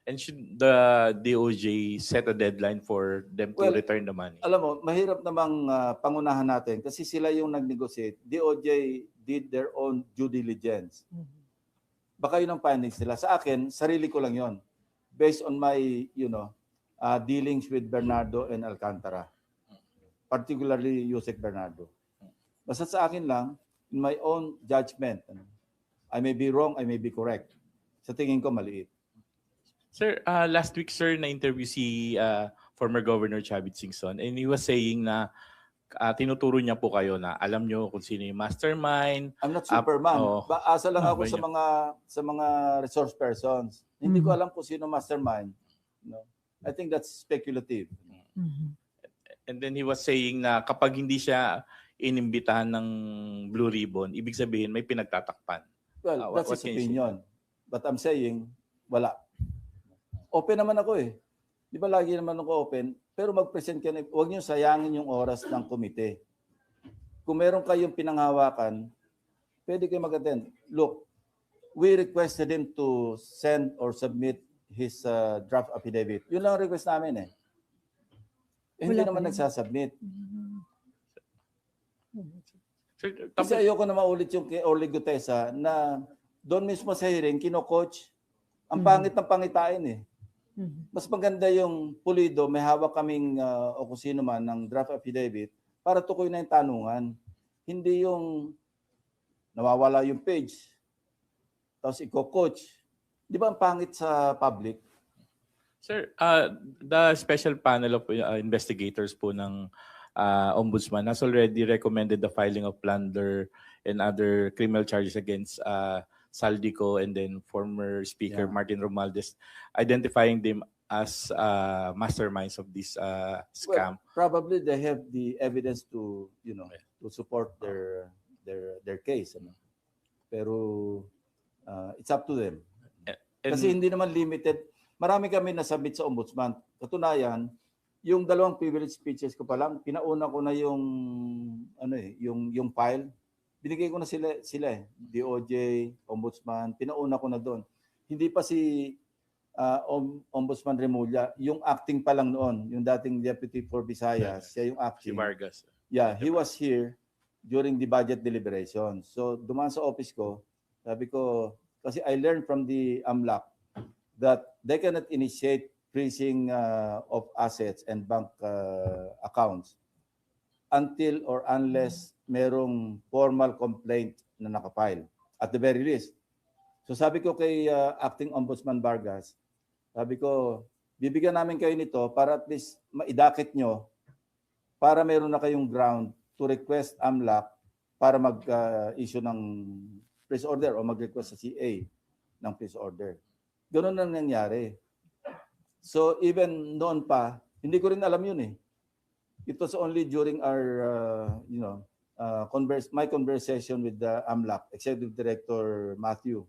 And should the DOJ set a deadline for them to return the money? Alam mo, mahirap namang pangunahan natin kasi sila yung nag-negotiate. DOJ did their own due diligence. Baka yun ang findings nila. Sa akin, sarili ko lang yun. Based on my, dealings with Bernardo and Alcantara. Particularly Yusek Bernardo. Basta sa akin lang, in my own judgment, I may be wrong, I may be correct. Sa tingin ko, maliit. Sir, last week, sir, na-interview si former Governor Chavit Singson and he was saying na tinuturo niya po kayo na alam nyo kung sino yung mastermind. I'm not Superman. Asa lang ako sa mga resource persons. Hindi ko alam kung sino mastermind. No? I think that's speculative. And then he was saying na kapag hindi siya inimbitahan ng Blue Ribbon, ibig sabihin may pinagtatakpan. Well, that's his opinion. But I'm saying, wala. Open naman ako eh. Di ba lagi naman ako open? Pero mag-present ka na, huwag niyo sayangin yung oras ng komite. Kung meron kayong pinanghawakan, pwede kayo mag-attend. Look, we requested him to send or submit his draft affidavit. Yun lang ang request namin eh. Hindi naman nagsasubmit. Kasi ayoko na maulit yung kay Orly Gutesa na doon mismo sa hearing, kino-coach. Ang pangit ng pangitain eh. Mas maganda yung pulido, may hawak kaming o kung sino man ng draft affidavit para tukoy na yung tanungan. Hindi yung nawawala yung page. Tapos i-coach. Di ba ang pangit sa public? Sir, the special panel of investigators po ng Ombudsman has already recommended the filing of plunder and other criminal charges against Saldico and then former Speaker Martin Romualdez, identifying them as masterminds of this scam. Well, probably they have the evidence to, to support their case. Pero it's up to them. Kasi hindi naman limited. Marami kami nasubmit sa Ombudsman. Katunayan, yung 2 privilege speeches ko pa lang, pinauna ko na yung yung file. Binigay ko na sila eh. DOJ, Ombudsman, pinauna ko na doon. Hindi pa si Ombudsman Remulla, yung acting pa lang noon, yung dating Deputy for Visayas, siya yung acting. Si Vargas. Yeah, he was here during the budget deliberation. So dumaan sa office ko, sabi ko, kasi I learned from the AMLAC that they cannot initiate freezing of assets and bank accounts until or unless merong formal complaint na nakapile at the very least. So sabi ko kay Acting Ombudsman Vargas, sabi ko, bibigyan namin kayo nito para at least maidakit nyo para meron na kayong ground to request AMLAC para mag-issue ng freeze order o mag-request sa CA ng freeze order. Ganun na nangyari. So even noon pa, hindi ko rin alam yun eh. It was only during our, my conversation with the AMLAC, Executive Director Matthew,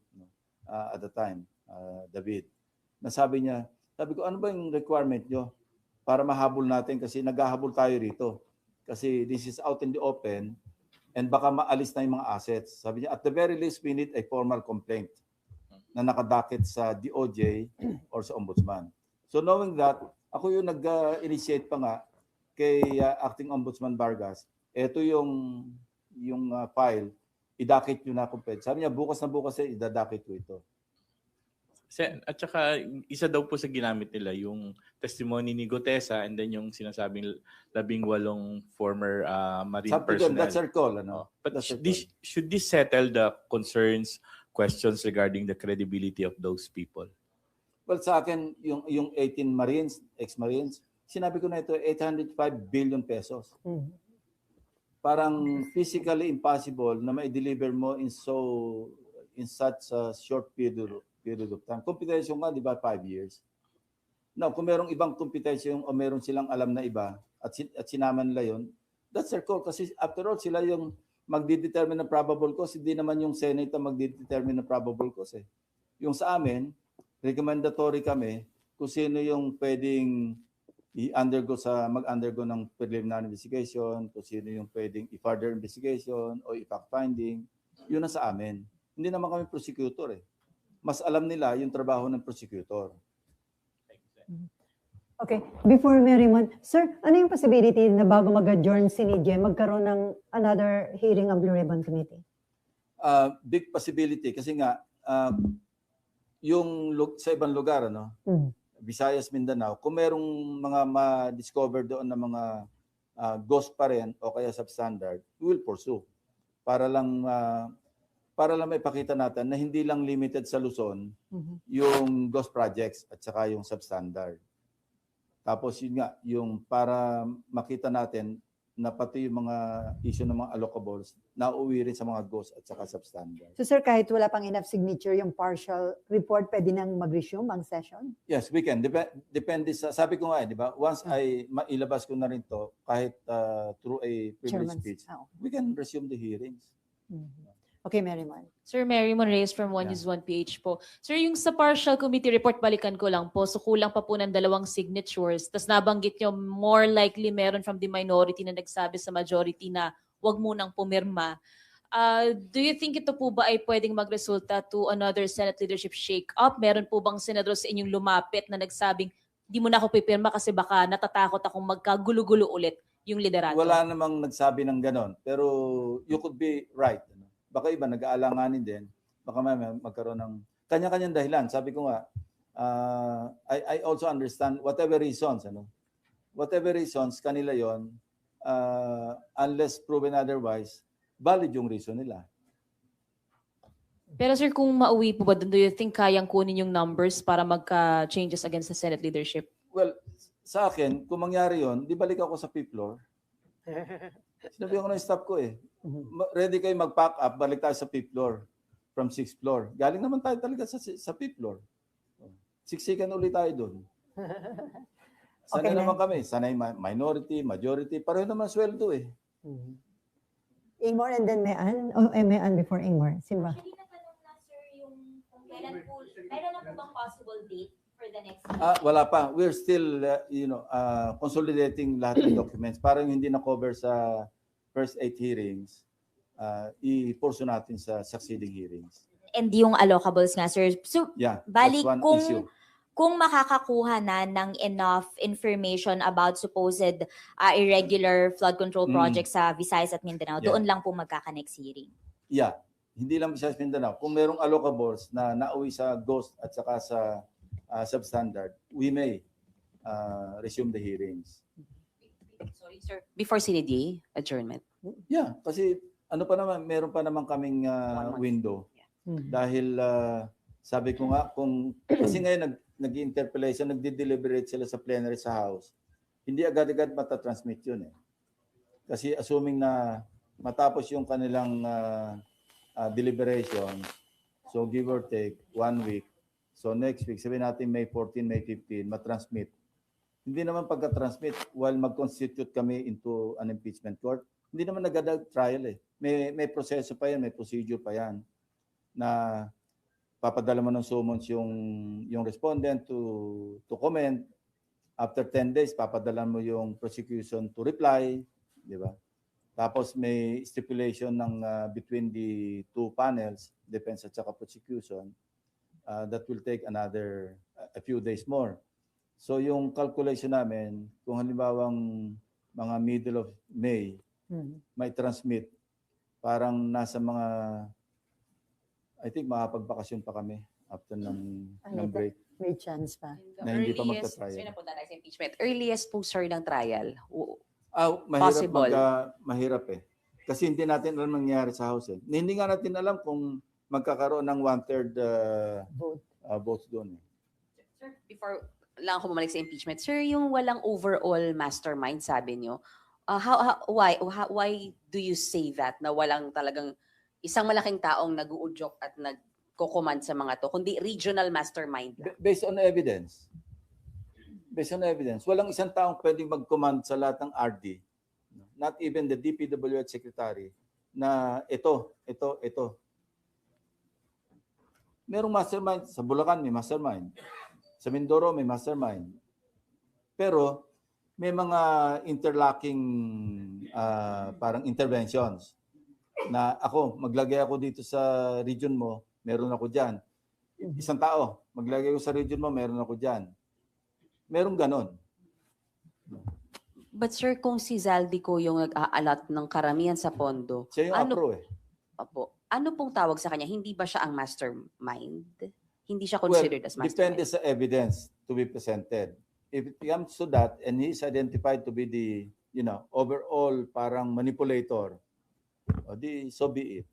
at the time, David, nasabi niya, sabi ko, ano ba yung requirement nyo para mahabol natin kasi naghahabol tayo rito. Kasi this is out in the open and baka maalis na yung mga assets. Sabi niya, at the very least, we need a formal complaint na nakadakit sa DOJ or sa Ombudsman. So knowing that, ako yung nag-initiate pa nga kay Acting Ombudsman Vargas, ito yung file, idakit nyo na kung pwede. Sabi niya, bukas na bukas idadakit ko ito. At saka, isa daw po sa ginamit nila yung testimony ni Gutesa and then yung sinasabing 18 former Marine personnel. That's our call. Ano? But That's our should this settle the concerns, questions regarding the credibility of those people? Well, sa akin, yung 18 Marines, ex-Marines, sinabi ko na ito, 805 billion pesos. Parang physically impossible na ma-deliver mo in such a short period of time. Computation nga, di ba, 5 years. Now, kung merong ibang computation o meron silang alam na iba at sinama nila yun, that's their call. Kasi after all, sila yung magdidetermine ng probable cause. Hindi naman yung Senate ang magdidetermine ng probable cause. Yung sa amin, recommendatory kami kung sino yung pwedeng mag-undergo ng preliminary investigation, kung sino yung pwedeng i-further investigation o i-fact finding, yun na sa amin. Hindi naman kami prosecutor eh. Mas alam nila yung trabaho ng prosecutor. Okay. Before Merrimon, sir, ano yung possibility na bago mag-adjourn si NIDJE, magkaroon ng another hearing of Blue Ribbon Committee? Big possibility kasi nga yung sa ibang lugar, ano, Visayas, Mindanao, kung merong mga ma-discover doon na mga ghost pa rin o kaya substandard, we will pursue para lang may pakita natin na hindi lang limited sa Luzon yung ghost projects at saka yung substandard. Tapos yun nga, yung para makita natin na pati yung mga issue ng mga allocables na uuwi rin sa mga ghost at saka substandard. So sir, kahit wala pang enough signature yung partial report, pwede nang mag-resume ang session? Yes, we can. Depende sa, sabi ko nga, di ba, once ay mailabas ko na rin to, kahit through a privilege speech, we can resume the hearings. Okay, Merrimon. Sir Merrimon Reyes from One News 1PH po. Sir, yung sa partial committee report, balikan ko lang po. So kulang pa po ng 2 signatures. Tapos nabanggit nyo, more likely meron from the minority na nagsabi sa majority na wag munang pumirma. Do you think ito po ba ay pwedeng magresulta to another Senate leadership shake-up? Meron po bang senador sa inyong lumapit na nagsabing, di mo na ako pipirma kasi baka natatakot akong magkagulo-gulo ulit yung liderato? Wala namang nagsabi ng ganon. Pero you could be right. Baka iba nag-aalanganin din, baka magkaroon ng kanya-kanyang dahilan. Sabi ko nga, I also understand whatever reasons, kanila yon, unless proven otherwise, valid yung reason nila. Pero sir, kung mauwi po ba, do you think kayang kunin yung numbers para magka-changes against the Senate leadership? Well, sa akin, kung mangyari yon, di balik ako sa 5th floor. Sinabi ko na yung staff ko eh. Ready kayo mag-pack up, balik tayo sa 5th floor from 6th floor. Galing naman tayo talaga sa 5th floor. Siksikan ulit tayo doon. Sanay naman kami. Sanay minority, majority. Pareho naman sweldo eh. Ingmar and then Mean? O Mean before Ingmar? Sino ba? Hindi natanong na sir yung kung kailan po, meron na po bang possible date for the next Wala pa. We're still consolidating lahat ng documents. Parang hindi na-cover sa first 8 hearings, i-pursue natin sa succeeding hearings. And yung allocables nga sir. So, Yeah, balik that's one issue. kung makakakuha na ng enough information about supposed irregular flood control projects sa Visayas at Mindanao, doon lang po magkaka-next hearing. Yeah, hindi lang Visayas Mindanao. Kung merong allocables na nauwi sa ghost at saka sa substandard, we may resume the hearings. Sorry, sir. Before CND adjournment. Yeah, kasi ano pa naman, meron pa naman kaming 1 month. window. Mhm. Dahil sabi ko nga, kasi ngayon nag-interpellation, nagdi-deliberate sila sa plenary sa House, hindi agad-agad matatransmit yun eh. Kasi assuming na matapos yung kanilang deliberation, so give or take 1 week, so next week, sabihin natin May 14, May 15, matransmit. Hindi naman pagka-transmit, while mag-constitute kami into an impeachment court, hindi naman nag-trial eh. May proseso pa yan, may procedure pa yan na papadala mo ng summons yung respondent to comment. After 10 days, papadala mo yung prosecution to reply, di ba? Tapos may stipulation ng between the two panels, defense at saka prosecution, that will take a few days more. So yung calculation namin, kung halimbawang mga middle of May, may transmit, parang nasa mga, I think makapagbakasyon pa kami after ng break. May chance pa. Na hindi pa magta-trial. Sir, napunta tayo sa impeachment. Earliest po, sir, ng trial. Mahirap eh. Kasi hindi natin alam nangyayari sa House eh. Hindi nga natin alam kung magkakaroon ng 1/3 votes doon eh. Sir, before lang ako bumalik sa impeachment, sir, yung walang overall mastermind, sabi nyo, why do you say that, na walang talagang isang malaking taong nag-uudyok at nagko-command sa mga to, kundi regional mastermind lang? Based on evidence. Based on evidence. Walang isang taong pwedeng mag-command sa lahat ng RD. Not even the DPWH secretary na ito. Merong mastermind. Sa Bulacan may mastermind. Sa Mindoro may mastermind. Pero may mga interlocking parang interventions na maglagay ako dito sa region mo, meron ako dyan. Isang tao, maglagay ko sa region mo, meron ako dyan. Merong ganon. But sir, kung si Zaldico yung nag-aalat ng karamihan sa pondo, Siya yung APRO eh. ano pong tawag sa kanya? Hindi ba siya ang mastermind? Hindi siya considered as mastermind? Depende sa evidence to be presented. If it comes to that and he is identified to be the, overall parang manipulator, so be it.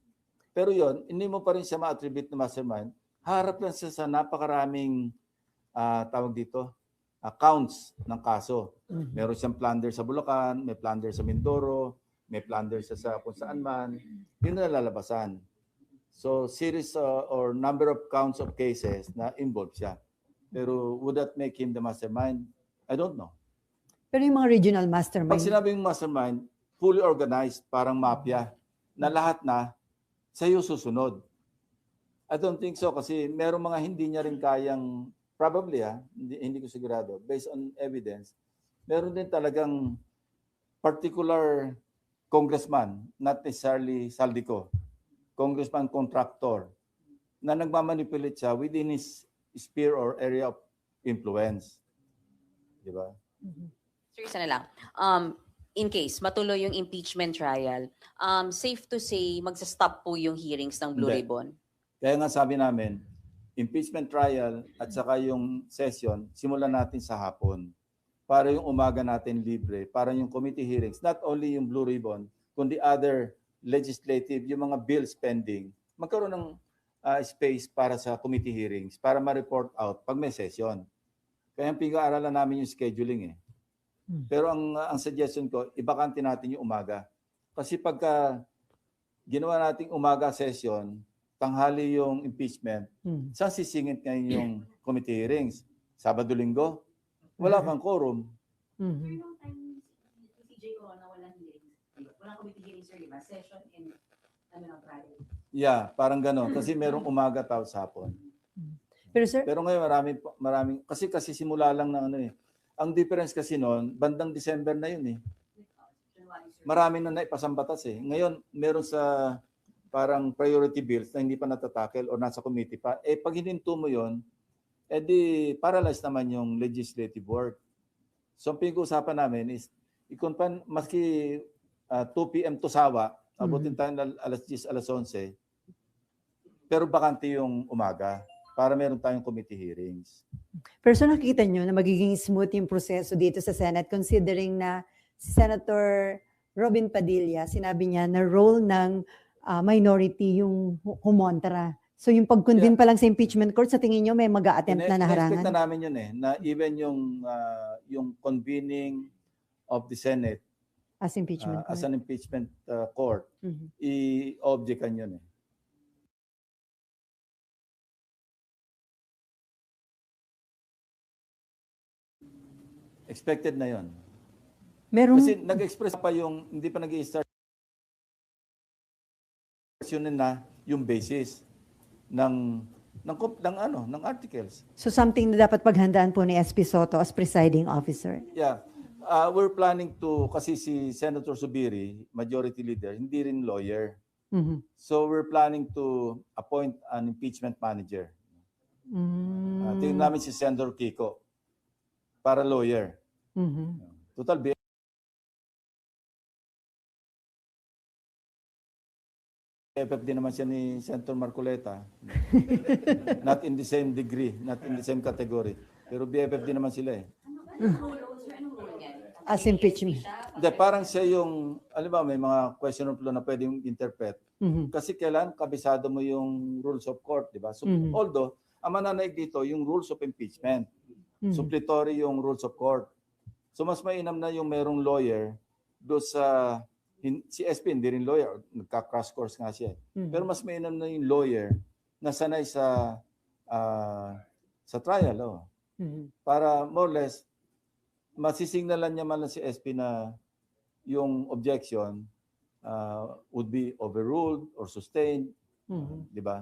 Pero yon, hindi mo pa rin siya ma-attribute na mastermind. Harap lang siya sa napakaraming counts ng kaso. Meron siyang plunder sa Bulacan, may plunder sa Mindoro, may plunder sa kung saan man. Yun na lalabasan. So series or number of counts of cases na involved siya. Pero would that make him the mastermind? I don't know. Pero yung mga regional mastermind, Pag sinabing mastermind, fully organized, parang mafia, na lahat na sa'yo susunod. I don't think so kasi merong mga hindi niya rin kayang, probably hindi ko sigurado, based on evidence, meron din talagang particular congressman, not necessarily Zaldico, congressman contractor, na nagmamanipulate siya within his sphere or area of influence. Di ba? Sir, isa na lang. In case matuloy yung impeachment trial, safe to say magsa-stop po yung hearings ng Blue Hindi. Ribbon? Kaya nga sabi namin, impeachment trial at saka yung session, simulan natin sa hapon. Para yung umaga natin libre, para yung committee hearings, not only yung Blue Ribbon, kundi other legislative, yung mga bills pending, magkaroon ng space para sa committee hearings, para ma-report out pag may session. Kaya pinag-aaralan namin yung scheduling eh. Pero ang suggestion ko, ibakante natin yung umaga. Kasi pagka ginawa nating umaga session, tanghali yung impeachment, saan sisingit ngayon yung committee hearings? Sabado-linggo? Wala kang quorum. Walang committee hearings, sir, di ba? Session and Friday. Yeah, parang gano'n. Kasi merong umaga tapos hapon. Pero ngayon maraming kasi simula lang ng Ang difference kasi noon, bandang December na yun eh. Marami na naipasang batas eh. Ngayon, meron sa parang priority bills na hindi pa natatakel o nasa committee pa. Pag hininto mo yun, di paralyze naman yung legislative work. So, ang pinag-uusapan namin is, maski 2 p.m. to sawa, abutin tayo alas 10, alas 11, pero bakante yung umaga. para meron tayong committee hearings. Pero so nakikita nyo na magiging smooth yung proseso dito sa Senate considering na si Senator Robin Padilla, sinabi niya na role ng minority yung humontra. So yung pag-convene pa lang sa impeachment court, sa tingin nyo may mag-a-attempt na Ine-expect naharangan? na namin yun na even yung convening of the Senate As impeachment as court? an impeachment court, Mhm. i-objectan yun Expected na yun. Merong, Kasi nag-express pa yung, hindi pa nag-i-start yun na yung basis ng articles. so something na dapat paghandaan po ni SP Soto as presiding officer. Yeah. We're planning to, kasi si Senator Subiri, majority leader, hindi rin lawyer. Mhm. So we're planning to appoint an impeachment manager. Tingnan namin si Senator Kiko para lawyer. Mhm. Total BFF din naman siya ni Senator Marcoleta. Not in the same degree, not in the same category. Pero BFF din naman sila eh. As impeachment. Hindi, parang siya yung, alam ba, may mga question of law na pwedeng interpret. Mhm. Kasi kailan kabisado mo yung rules of court, di ba? So, Mhm. although, ang mananaig dito, yung rules of impeachment. Mhm. Suppletory yung rules of court. So, mas mainam na yung merong lawyer do sa, si SP hindi rin lawyer, nagka-crash course nga siya. Mhm. Pero mas mainam na yung lawyer na sanay sa trial. Oh. Mhm. Para more or less, masisignalan niya man lang si SP na yung objection would be overruled or sustained, Mhm. di ba?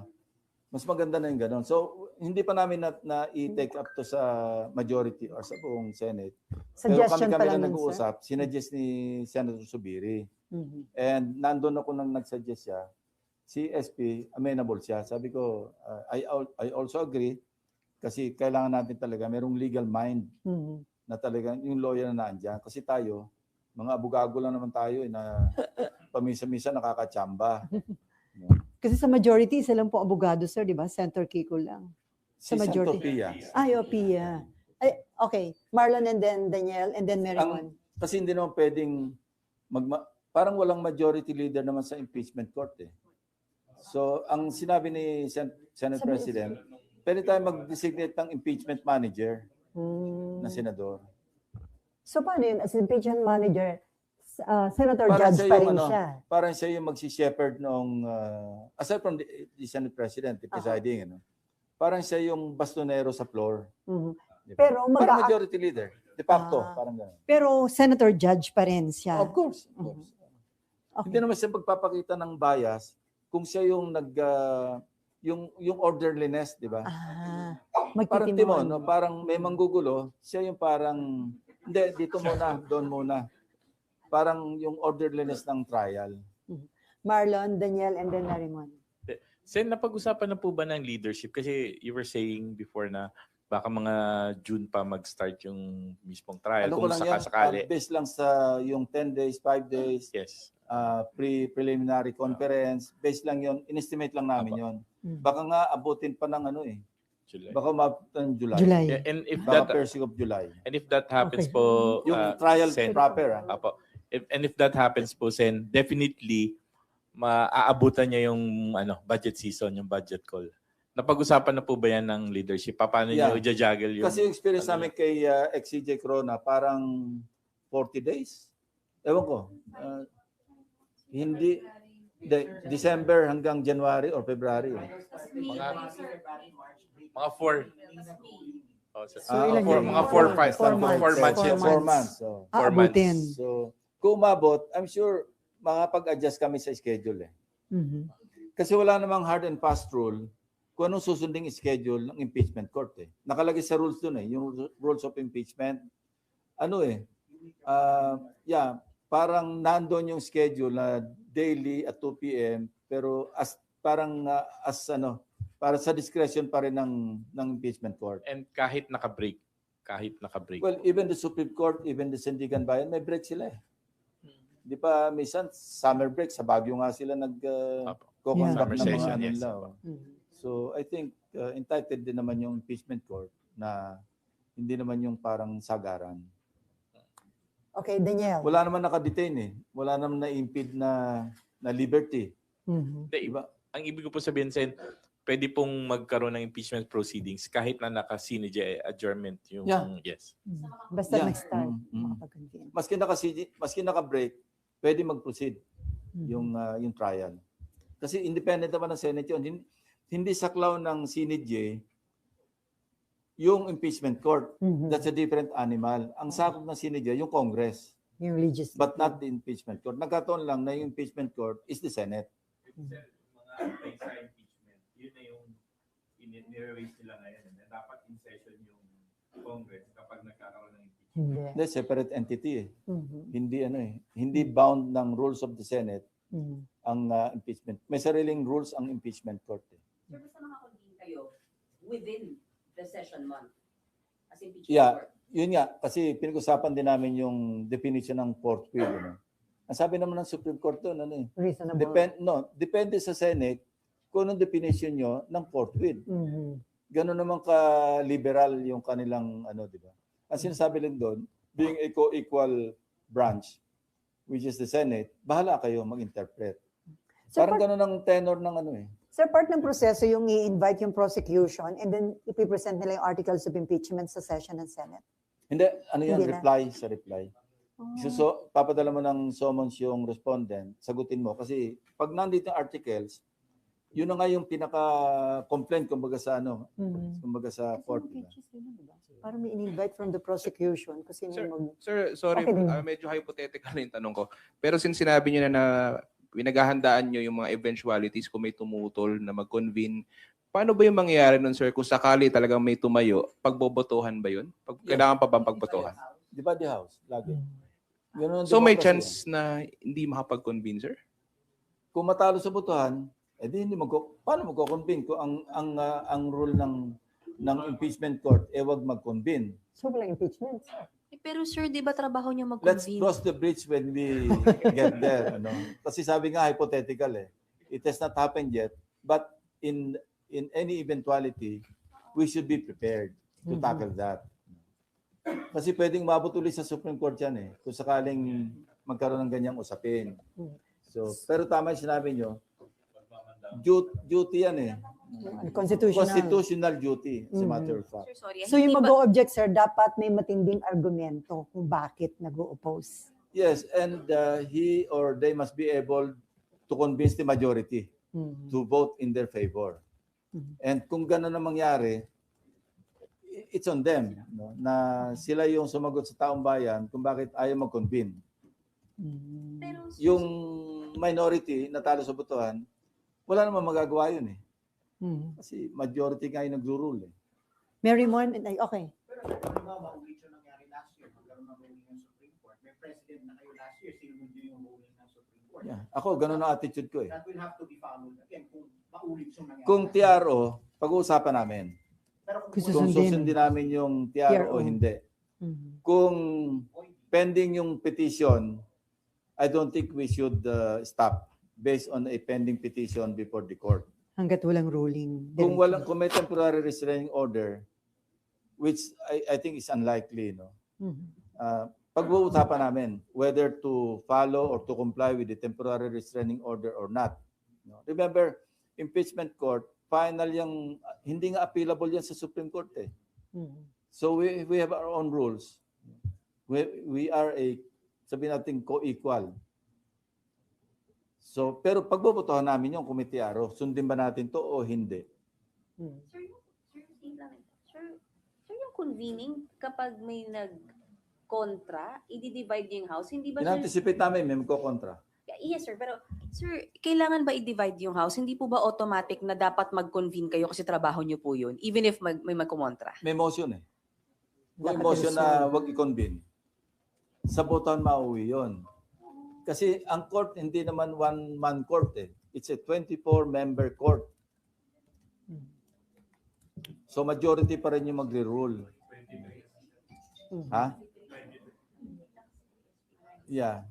Mas maganda na yung ganun. So, hindi pa namin na i-take up to sa majority or sa buong Senate. Pero Suggestion pa kami lang na yun, sir. nag-uusap, sinuggest ni Senator Subiri. Mhm. And nandun ako nang nag-suggest siya. Si SP, amenable siya. Sabi ko, I also agree kasi kailangan natin talaga, merong legal mind Mhm. na talagang yung lawyer na naandyan. Kasi tayo, mga abogado lang naman tayo na paminsan-minsan nakakatsamba. Kasi sa majority, isa lang po abogado, sir, di ba? Senator Kiko lang. Si Sa majority. Santopia. Ay, Pia. Ay, okay. Marlon and then Daniel and then Meron. Kasi hindi naman pwedeng, parang walang majority leader naman sa impeachment court eh. So, ang sinabi ni Senate President, pwede tayo mag-designate ng impeachment manager na senador. So, paano yun? As impeachment manager, Senator Parang Judge siya pa yung rin siya. Parang siya yung magsi-shepherd nung, aside from the Senate President, the presiding, parang siya yung bastonero sa floor. Mhm. Di ba? Pero Parang majority leader. De facto, parang gano'n. Pero Senator Judge pa rin siya. Of course. Of course. Okay. Hindi naman siya magpapakita ng bias kung siya yung yung orderliness, di ba? Parang Timon, no? Parang may manggugulo, siya yung parang, hindi, dito muna, doon muna. Parang yung orderliness ng trial. Marlon, Daniel, and then Narimon. Sen, napag-usapan na po ba ng leadership? Kasi you were saying before na baka mga June pa mag-start yung mismong trial. Ano ko Kung lang yan, sakasakali. based lang sa yung 10 days, 5 days, Yes. preliminary conference, based lang yon, inestimate lang namin yon. Baka nga abutin pa ng July. baka umabot ng July. Yeah, and if Baka that first week of July. and if that happens Okay. po, Yung trial Sen, proper. Apo. If that happens po, Sen, definitely maaabutan niya yung budget season, yung budget call. Napag-usapan na po ba yan ng leadership? Paano niyo i-juggle yung... Kasi yung experience namin kay ex-CJ Corona, parang 40 days. Ewan ko. Hindi, December hanggang January or February. Mga 4. ilan Mga yun? 4 4 months. 4 months. So, 4 Aabutin. months. so, kung umabot, I'm sure makapag-adjust kami sa schedule eh. Mhm. Kasi wala namang hard and fast rule kung anong susunding schedule ng impeachment court eh. Nakalagay sa rules dun eh, yung rules of impeachment. Parang nandoon yung schedule na daily at 2 p.m. pero para sa discretion pa rin ng impeachment court. And kahit naka-break. Well, even the Supreme Court, even the Sandigan Bayan, may break sila eh. Di ba, minsan, summer break, sa Baguio nga sila Summer nag-conduct ng mga session, yes. nila. So, I think entitled din naman yung impeachment court na hindi naman yung parang sagaran. Okay, Daniel. Wala naman nakadetain eh. Wala naman na-impede na liberty. Mhm. Hindi, iba. Ang ibig ko po sabihin, Sen, pwede pong magkaroon ng impeachment proceedings kahit na naka-CNJ adjournment yung Yeah. yes. Basta Yeah. nag-start, Mm. makapag-convene. Maski naka-break, pwede mag-proceed Mhm. yung trial. Kasi independent naman ng Senate yun. Hindi saklaw ng CNJ yung impeachment court. Mhm. That's a different animal. Ang sakop ng CNJ, yung Congress, Yung legislative. but not the impeachment court. Nagkataon lang na yung impeachment court is the Senate. Mga impeachment, yun na yung nire-raise nila ngayon. Dapat in session yung Congress kapag nagkakaroon ng impeachment. Hindi. Hindi, separate entity eh. Mhm. Hindi bound ng rules of the Senate Mhm. ang impeachment. May sariling rules ang impeachment court eh. Sir, basta makakonvene kayo within the session month as impeachment Yeah. court. Yun nga, kasi pinag-usapan din namin yung definition ng fourth wheel. Ano? Ang sabi naman ng Supreme Court doon, Reasonable. depende sa Senate kung anong definition nyo ng fourth wheel. Mhm. Gano'n naman ka-liberal yung kanilang, di ba? Ang sinasabi lang doon, being a co-equal branch, which is the Senate, bahala kayo mag-interpret. So Parang gano'n ang tenor ng Sir, part ng proseso yung i-invite yung prosecution and then ipipresent nila yung articles of impeachment sa session ng Senate. Hindi, yan, Hindi na. reply. So, papadala mo ng summons yung respondent, sagutin mo. Kasi pag nandito yung articles, yun na nga yung pinaka-complaint kumbaga sa Mhm. kumbaga sa court. Diba? Parang may in-invite from the prosecution kasi Sir, may Sir, sorry, Okay din. medyo hypothetical yung tanong ko. Pero since sinabi niyo na pinaghahandaan niyo yung mga eventualities kung may tumutol na mag-convene, paano ba yung mangyayari nun, sir, kung sakali talagang may tumayo? Pagbobotohan ba yun? Kailangan pa bang pagbotohan? Di ba the House? Lagi. Ganun ang So may democracy chance na hindi makapag-convene, sir? Kung matalo sa botohan, hindi paano magko-convene kung ang rule ng impeachment court wag mag-convene. So, walang impeachment. Pero sir, di ba trabaho niyo Let's mag-convene? cross the bridge when we get there. Kasi sabi nga hypothetical eh. It has not happened yet, but in any eventuality, we should be prepared to tackle that. Kasi pwedeng mabot ulit sa Supreme Court yan eh, kung sakaling magkaroon ng ganyang usapin. So, pero tama yung sinabi nyo, duty yan eh. Constitutional duty, as a matter of fact. Sir, sorry. So, yung hindi ba- mag-o-object, sir, dapat may matinding argumento kung bakit nag-o-oppose. Yes, and he or they must be able to convince the majority Mhm. to vote in their favor. And kung gano'n na mangyari, it's on them na sila yung sumagot sa taong bayan kung bakit ayaw mag-convene. Mhm. Pero, Yung minority na talo sa botohan, wala namang magagawa yun eh. Mhm. Kasi majority nga yung nagro-rule eh. Mary Mon, okay. Pero halimbawa, ulit yung nangyari last year, magkaroon ng ruling ng Supreme Court. May president na kayo last year, sinunod nyo yung ruling ng Supreme Court. Yeah. Ako, ganun ang attitude ko eh. That will have to be followed again kung maulit yung nangyari. Kung TRO, pag-uusapan namin. Pero Kung Kung susundin namin yung TRO o hindi. Mhm. Kung pending yung petition, I don't think we should stop based on a pending petition before the court. Hanggat walang ruling. Kung may temporary restraining order, which I think is unlikely, Mhm. pag-uusapan namin whether to follow or to comply with the temporary restraining order or not. Remember, impeachment court, final yung, hindi nga appealable yan sa Supreme Court eh. Mhm. So we have our own rules. We are sabihin natin co-equal. So, pero pagbobotohan namin yung committee aro, sundin ba natin to o hindi? Mhm. Sir, yung convening, kapag may nag-kontra, i-divide yung house, hindi ba sir? In-anticipate namin, may magkokontra. Yes, sir. Pero, sir, kailangan ba i-divide yung house? Hindi po ba automatic na dapat mag-convene kayo kasi trabaho nyo po yun, even if may magkumontra? May motion eh. May Dapat motion na i-resolve. wag i-convene. Sa botohan mauwi yun. Kasi ang court hindi naman one-man court eh. It's a 24-member court. So majority pa rin yung magre-rule. Ha? Yeah.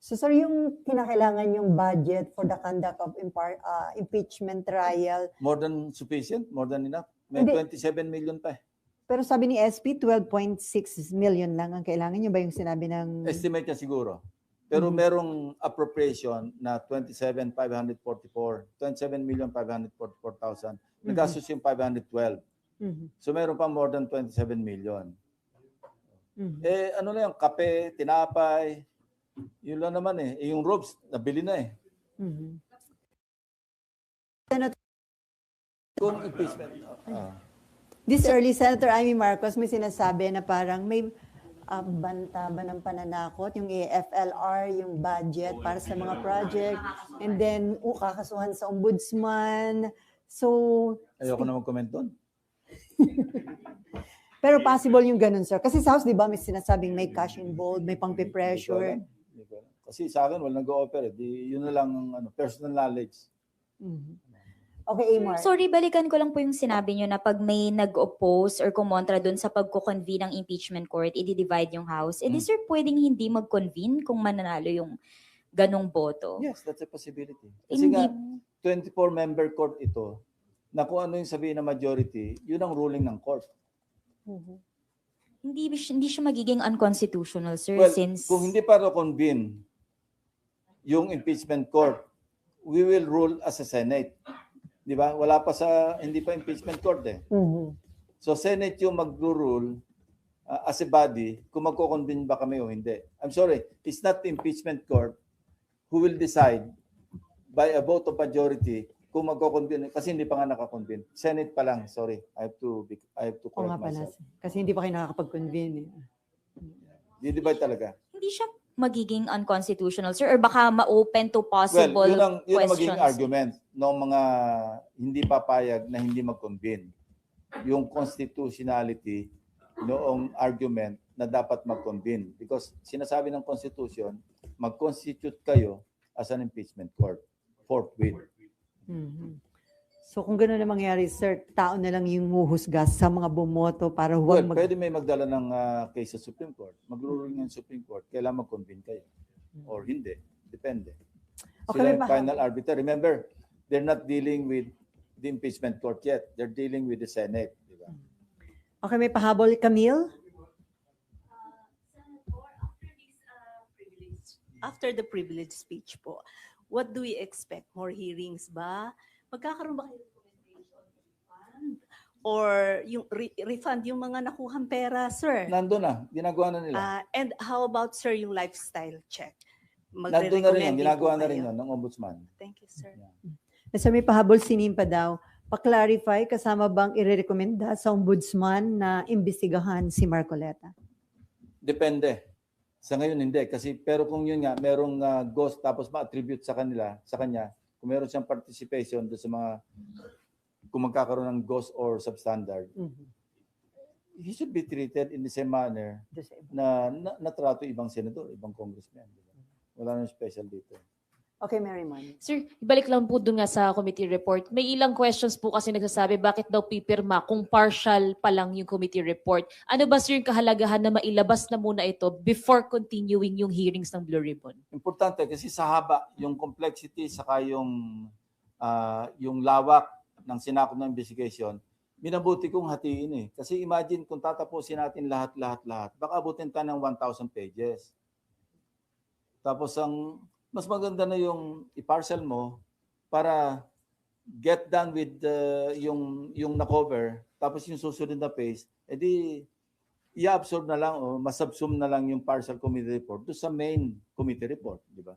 So sir, yung kinakailangan yung budget for the conduct of impeachment trial, More than sufficient, more than enough. May Hindi. 27 million pa eh. pero sabi ni SP, 12.6 million lang ang kailangan. Yun ba yung sinabi ng... Estimate niya siguro. Pero merong appropriation na 27,544,000. Nagastos yung 512. Mhm. So meron pa more than 27 million. Mhm. Eh ano na yung kape, tinapay, yun lang naman eh. Eh, yung robes, nabili na eh. Mhm. Kung impeachment. This early, Senator Amy Marcos may sinasabi na parang may banta ba ng pananakot, yung AFLR, yung budget para sa mga project, and then kakasuhan sa ombudsman. So, Ayoko na mag-comment doon. pero possible yung ganun, sir. Kasi sa House, di ba, may sinasabing may cash involved, may pang-pressure. Hindi ko alam. Kasi sa akin, wala nag-o-offer. Yun na lang ang personal knowledge. Mhm. Okay, Amar. Sorry, balikan ko lang po yung sinabi nyo na pag may nag-oppose or kumontra dun sa pagko-convene ng impeachment court, i-divide yung House. Eh di sir, pwedeng hindi mag-convene kung mananalo yung ganong boto? Yes, that's a possibility. Kasi nga, 24-member court ito, na kung ano yung sabihin ng majority, yun ang ruling ng court. Hindi siya magiging unconstitutional, sir, Well, since... kung hindi para convene yung impeachment court, we will rule as a Senate. Di ba? Wala pa hindi pa impeachment court eh. Mhm. So Senate yung mag-rule as a body kung magko-convene ba kami o hindi. I'm sorry, it's not the impeachment court who will decide by a vote of majority kung magko-convene kasi hindi pa nga naka-convene. Senate pa lang, sorry. I have to Oo correct nga pala. myself. Kasi hindi pa kayo nakakapag-convene. Di-divide talaga. Hindi siya magiging unconstitutional, sir? Or baka ma-open to possible Well, yun ang magiging questions? argument ng mga hindi papayag na hindi mag-convene. Yung constitutionality noong argument na dapat mag-convene. Because sinasabi ng Constitution, mag-constitute kayo as an impeachment court. Forthwith. Mhm. So kung gano'n na mangyari, sir, tao na lang yung huhusga sa mga bumoto para huwag Well, pwede may magdala ng case sa Supreme Court. Mag-ruling ng Supreme Court, kailangan mag-convene kayo. Or hindi. Depende. Okay, Sila yung may final arbiter. Remember, they're not dealing with the impeachment court yet. They're dealing with the Senate. Diba? Okay, may pahabol, Camille? After the privilege speech po, what do we expect? More hearings ba? Magkakaroon ba kayo ng recommendation refund? Or yung refund yung mga nakuhang pera, sir? Nandun na. Ginagawa na nila. And how about, sir, yung lifestyle check? Nandun na rin yun. Magre-recommend din Ginagawa po na rin kayo? yun ng ombudsman. Thank you, sir. Sir, may pahabol, sinimpa daw. Pa-clarify, kasama bang irerekomenda sa ombudsman na imbestigahan si Marcoleta? Depende. Sa ngayon hindi kasi pero kung yun nga merong ghost tapos ma-attribute sa kanya, kung meron siyang participation doon sa mga kung magkakaroon ng ghost or substandard, he should be treated in the same manner na natrato ibang senador, ibang congressman. Diba? Wala nang special dito. Okay, Mary Mon. Sir, ibalik lang po doon nga sa committee report. May ilang questions po kasi nagsasabi bakit daw pipirma kung partial pa lang yung committee report. Ano ba sir yung kahalagahan na mailabas na muna ito before continuing yung hearings ng Blue Ribbon? Importante kasi sa haba, yung complexity saka yung lawak ng sinakop ng investigation, minabuti kong hatiin eh. Kasi imagine kung tatapusin natin lahat, baka abutin tayo ng 1,000 pages. Tapos mas maganda na yung i-parcel mo para get done with yung na-cover, tapos yung susunod na page, edi i-absorb na lang o masubsum na lang yung partial committee report doon sa main committee report, di ba?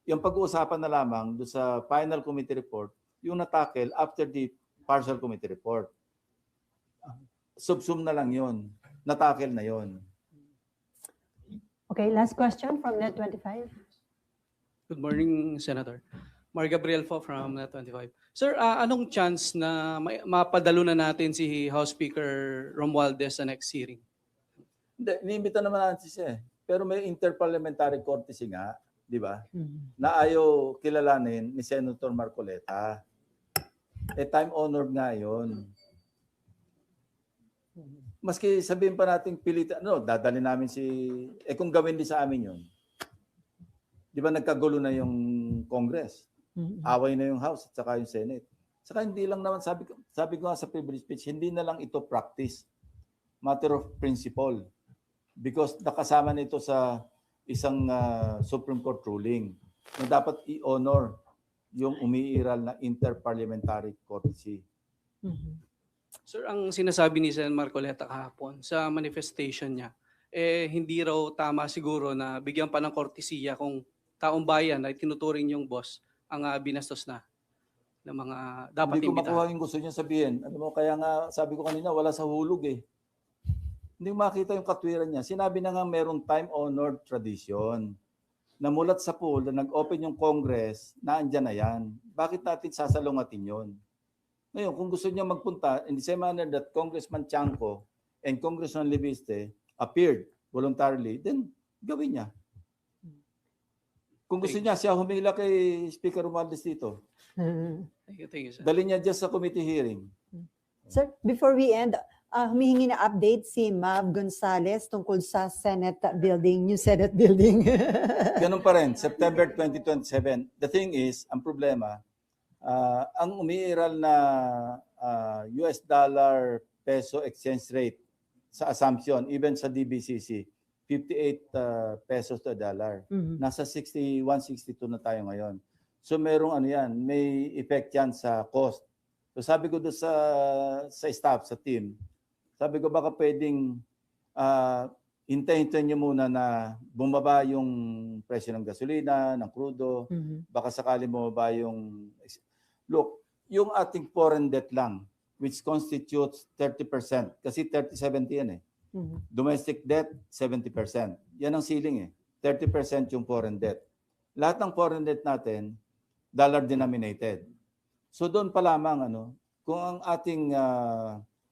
Yung pag-uusapan na lamang doon sa final committee report, yung na-tackle after the partial committee report. Subsum na lang yon, na-tackle na yon. Okay, last question from Net25. Good morning, Senator. Mar Gabriel po from Net25. Sir, anong chance na mapadalo na natin si House Speaker Romualdez sa next hearing? Hindi, iniimbita naman natin siya eh. Pero may interparliamentary courtesy nga, di ba? Na ayaw kilalanin ni Senator Marcoleta. Time-honored nga yun. Maski sabihin pa natin pilitan, dadali namin kung gawin din sa amin yun. Di ba nagkagulo na yung Congress? Mhm. Away na yung House at saka yung Senate. Saka hindi lang naman, sabi ko nga sa privilege speech, hindi na lang ito practice. Matter of principle. Because nakasama nito sa isang Supreme Court ruling na dapat i-honor yung umiiral na interparliamentary courtesy. Mhm. Sir, ang sinasabi ni Sen. Marcoleta kahapon sa manifestation niya, hindi raw tama siguro na bigyan pa ng kortesiya kung taong bayan ay tinuturing yung boss ang binastos na ng mga dapat Hindi ko imbitahan. makuha yung gusto niya sabihin. Ano mo, kaya nga sabi ko kanina, wala sa hulog eh. Hindi ko makita yung katwiran niya. Sinabi na nga merong time-honored tradition na mulat sa pool na nag-open yung Congress, naandyan na yan. Bakit natin sasalungatin yun? Ngayon, kung gusto niya magpunta, in the same manner that Congressman Chanco and Congressman Leviste appeared voluntarily, then gawin niya. Kung gusto niya, siya humila kay Speaker Romualdez dito. Thank you, sir. Dali niya just sa committee hearing. Sir, before we end, humihingi na update si Mav Gonzales tungkol sa Senate building, new Senate building. Ganun pa rin, September 2027. The thing is, ang problema, ang umiiral na US dollar peso exchange rate sa assumption, even sa DBCC, 58 pesos to dollar. Mhm. Nasa 61, 62 na tayo ngayon. So merong ano yan, may effect yan sa cost. So sabi ko doon sa staff, sa team, sabi ko baka pwedeng hintayin nyo muna na bumaba yung presyo ng gasolina, ng crudo, Mhm. baka sakali bumaba yung... Look, yung ating foreign debt lang, which constitutes 30%, kasi 30-70 yan eh. Mhm. Domestic debt, 70%. Yan ang ceiling eh. 30% yung foreign debt. Lahat ng foreign debt natin, dollar denominated. So doon pa lamang, kung ang ating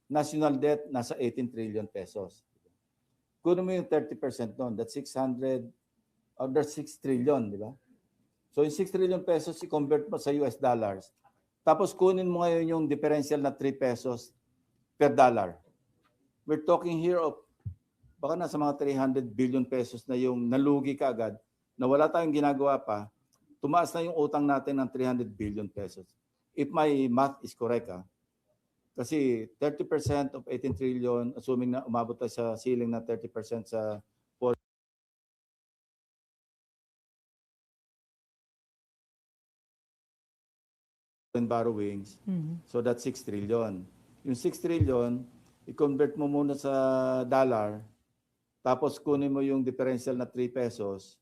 national debt nasa 18 trillion pesos. Kunin mo yung 30% doon, that's 600, or that's 6 trillion, di ba? So yung 6 trillion pesos, i-convert mo sa US dollars. Tapos kunin mo ngayon yung differential na 3 pesos per dollar. We're talking here of baka nasa mga 300 billion pesos na yung nalugi kaagad na wala tayong ginagawa pa, tumaas na yung utang natin ng 300 billion pesos. If my math is correct, kasi 30% of 18 trillion, assuming na umabot tayo sa ceiling na 30% sa borrowings, Mhm. so that's 6 trillion. Yung 6 trillion, i-convert mo muna sa dollar, tapos kunin mo yung differential na 3 pesos,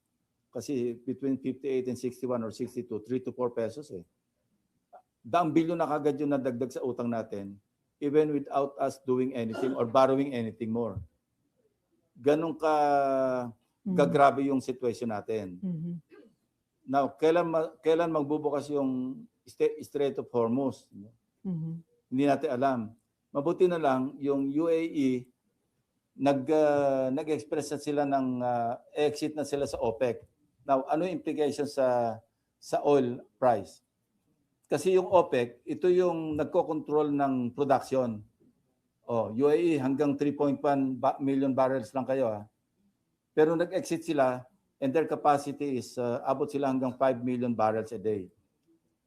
kasi between 58 and 61 or 62, 3 to 4 pesos eh. Daang bilyon na kagad yung nadagdag sa utang natin, even without us doing anything or borrowing anything more. Ganun ka gagrabe yung situation natin. Mhm. Now, kailan magbubukas yung Strait of Hormuz? Mhm. Hindi natin alam. Mabuti na lang yung UAE nag-express na sila ng exit na sila sa OPEC. Now, ano yung implication sa oil price? Kasi yung OPEC, ito yung nagko-control ng production. UAE hanggang 3.1 million barrels lang kayo. Pero nag-exit sila and their capacity is abot sila hanggang 5 million barrels a day.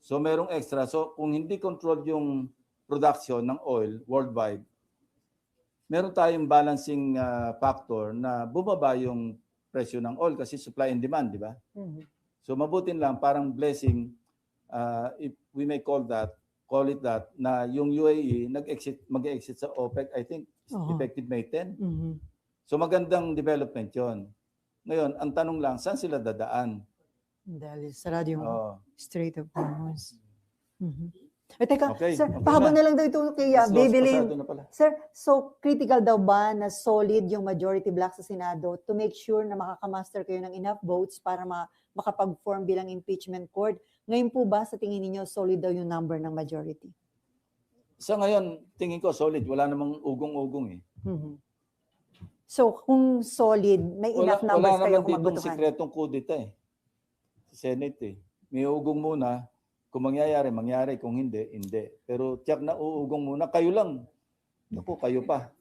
So merong extra. So kung hindi control yung production ng oil worldwide, meron tayong balancing factor na bumaba yung presyo ng oil kasi supply and demand, di ba? Mhm. So mabutin lang, parang blessing, if we may call it that, na yung UAE mag-exit sa OPEC, I think effective May 10. Mhm. So magandang development yon. Ngayon, ang tanong lang, saan sila dadaan? Dahil sarado yung Oh. Strait of Hormuz. Mhm. Teka, Okay, sir, okay pahabol na. na lang daw ito kay Mas Babylin. pasado na pala. Sir, so critical daw ba na solid yung majority block sa Senado to make sure na makakamaster kayo ng enough votes para makapag-form bilang impeachment court? Ngayon po ba sa tingin niyo solid daw yung number ng majority? Sa ngayon, tingin ko solid. Wala namang ugong-ugong eh. Mhm. So kung solid, may enough numbers Wala kayo naman kung ditong magbotohan? sikretong kudita eh. Sa Senate eh. May ugong muna. Kung mangyayari, mangyari. Kung hindi, hindi. Pero tiyak na uugong muna. Kayo lang. Naku, kayo pa.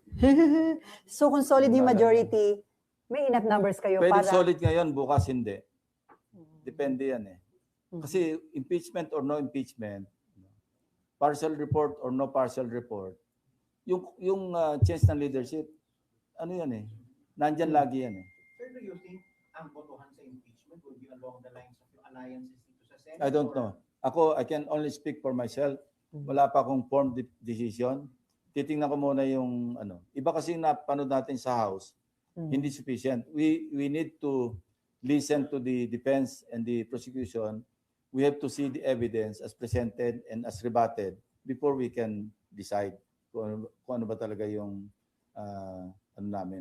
So kung solid yung majority, may enough numbers kayo Pwede para... solid ngayon, bukas hindi. Depende yan eh. Kasi impeachment or no impeachment, partial report or no partial report, yung change ng leadership, ano yan eh, nandyan lagi yan eh. Sir, do you think ang botohan sa impeachment will be along the lines of yung alliances dito sa Senate? I don't know. Ako, I can only speak for myself. Wala pa akong formed decision. Titingnan ko muna yung ano. Iba kasi napanood natin sa House, hindi sufficient. We need to listen to the defense and the prosecution. We have to see the evidence as presented and as rebutted before we can decide kung ano ba talaga yung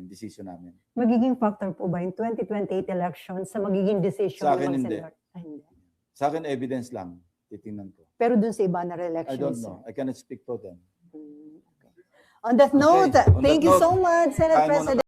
decision namin. Magiging factor po ba yung 2028 election sa magiging decision Sa akin, ng hindi. Senador? Hindi. Sa akin, evidence lang. Titingnan ko. Pero dun sa iba na I elections. don't know. I cannot speak for them. On that note, Okay. On thank that you note, so much, Senate I'm on- President.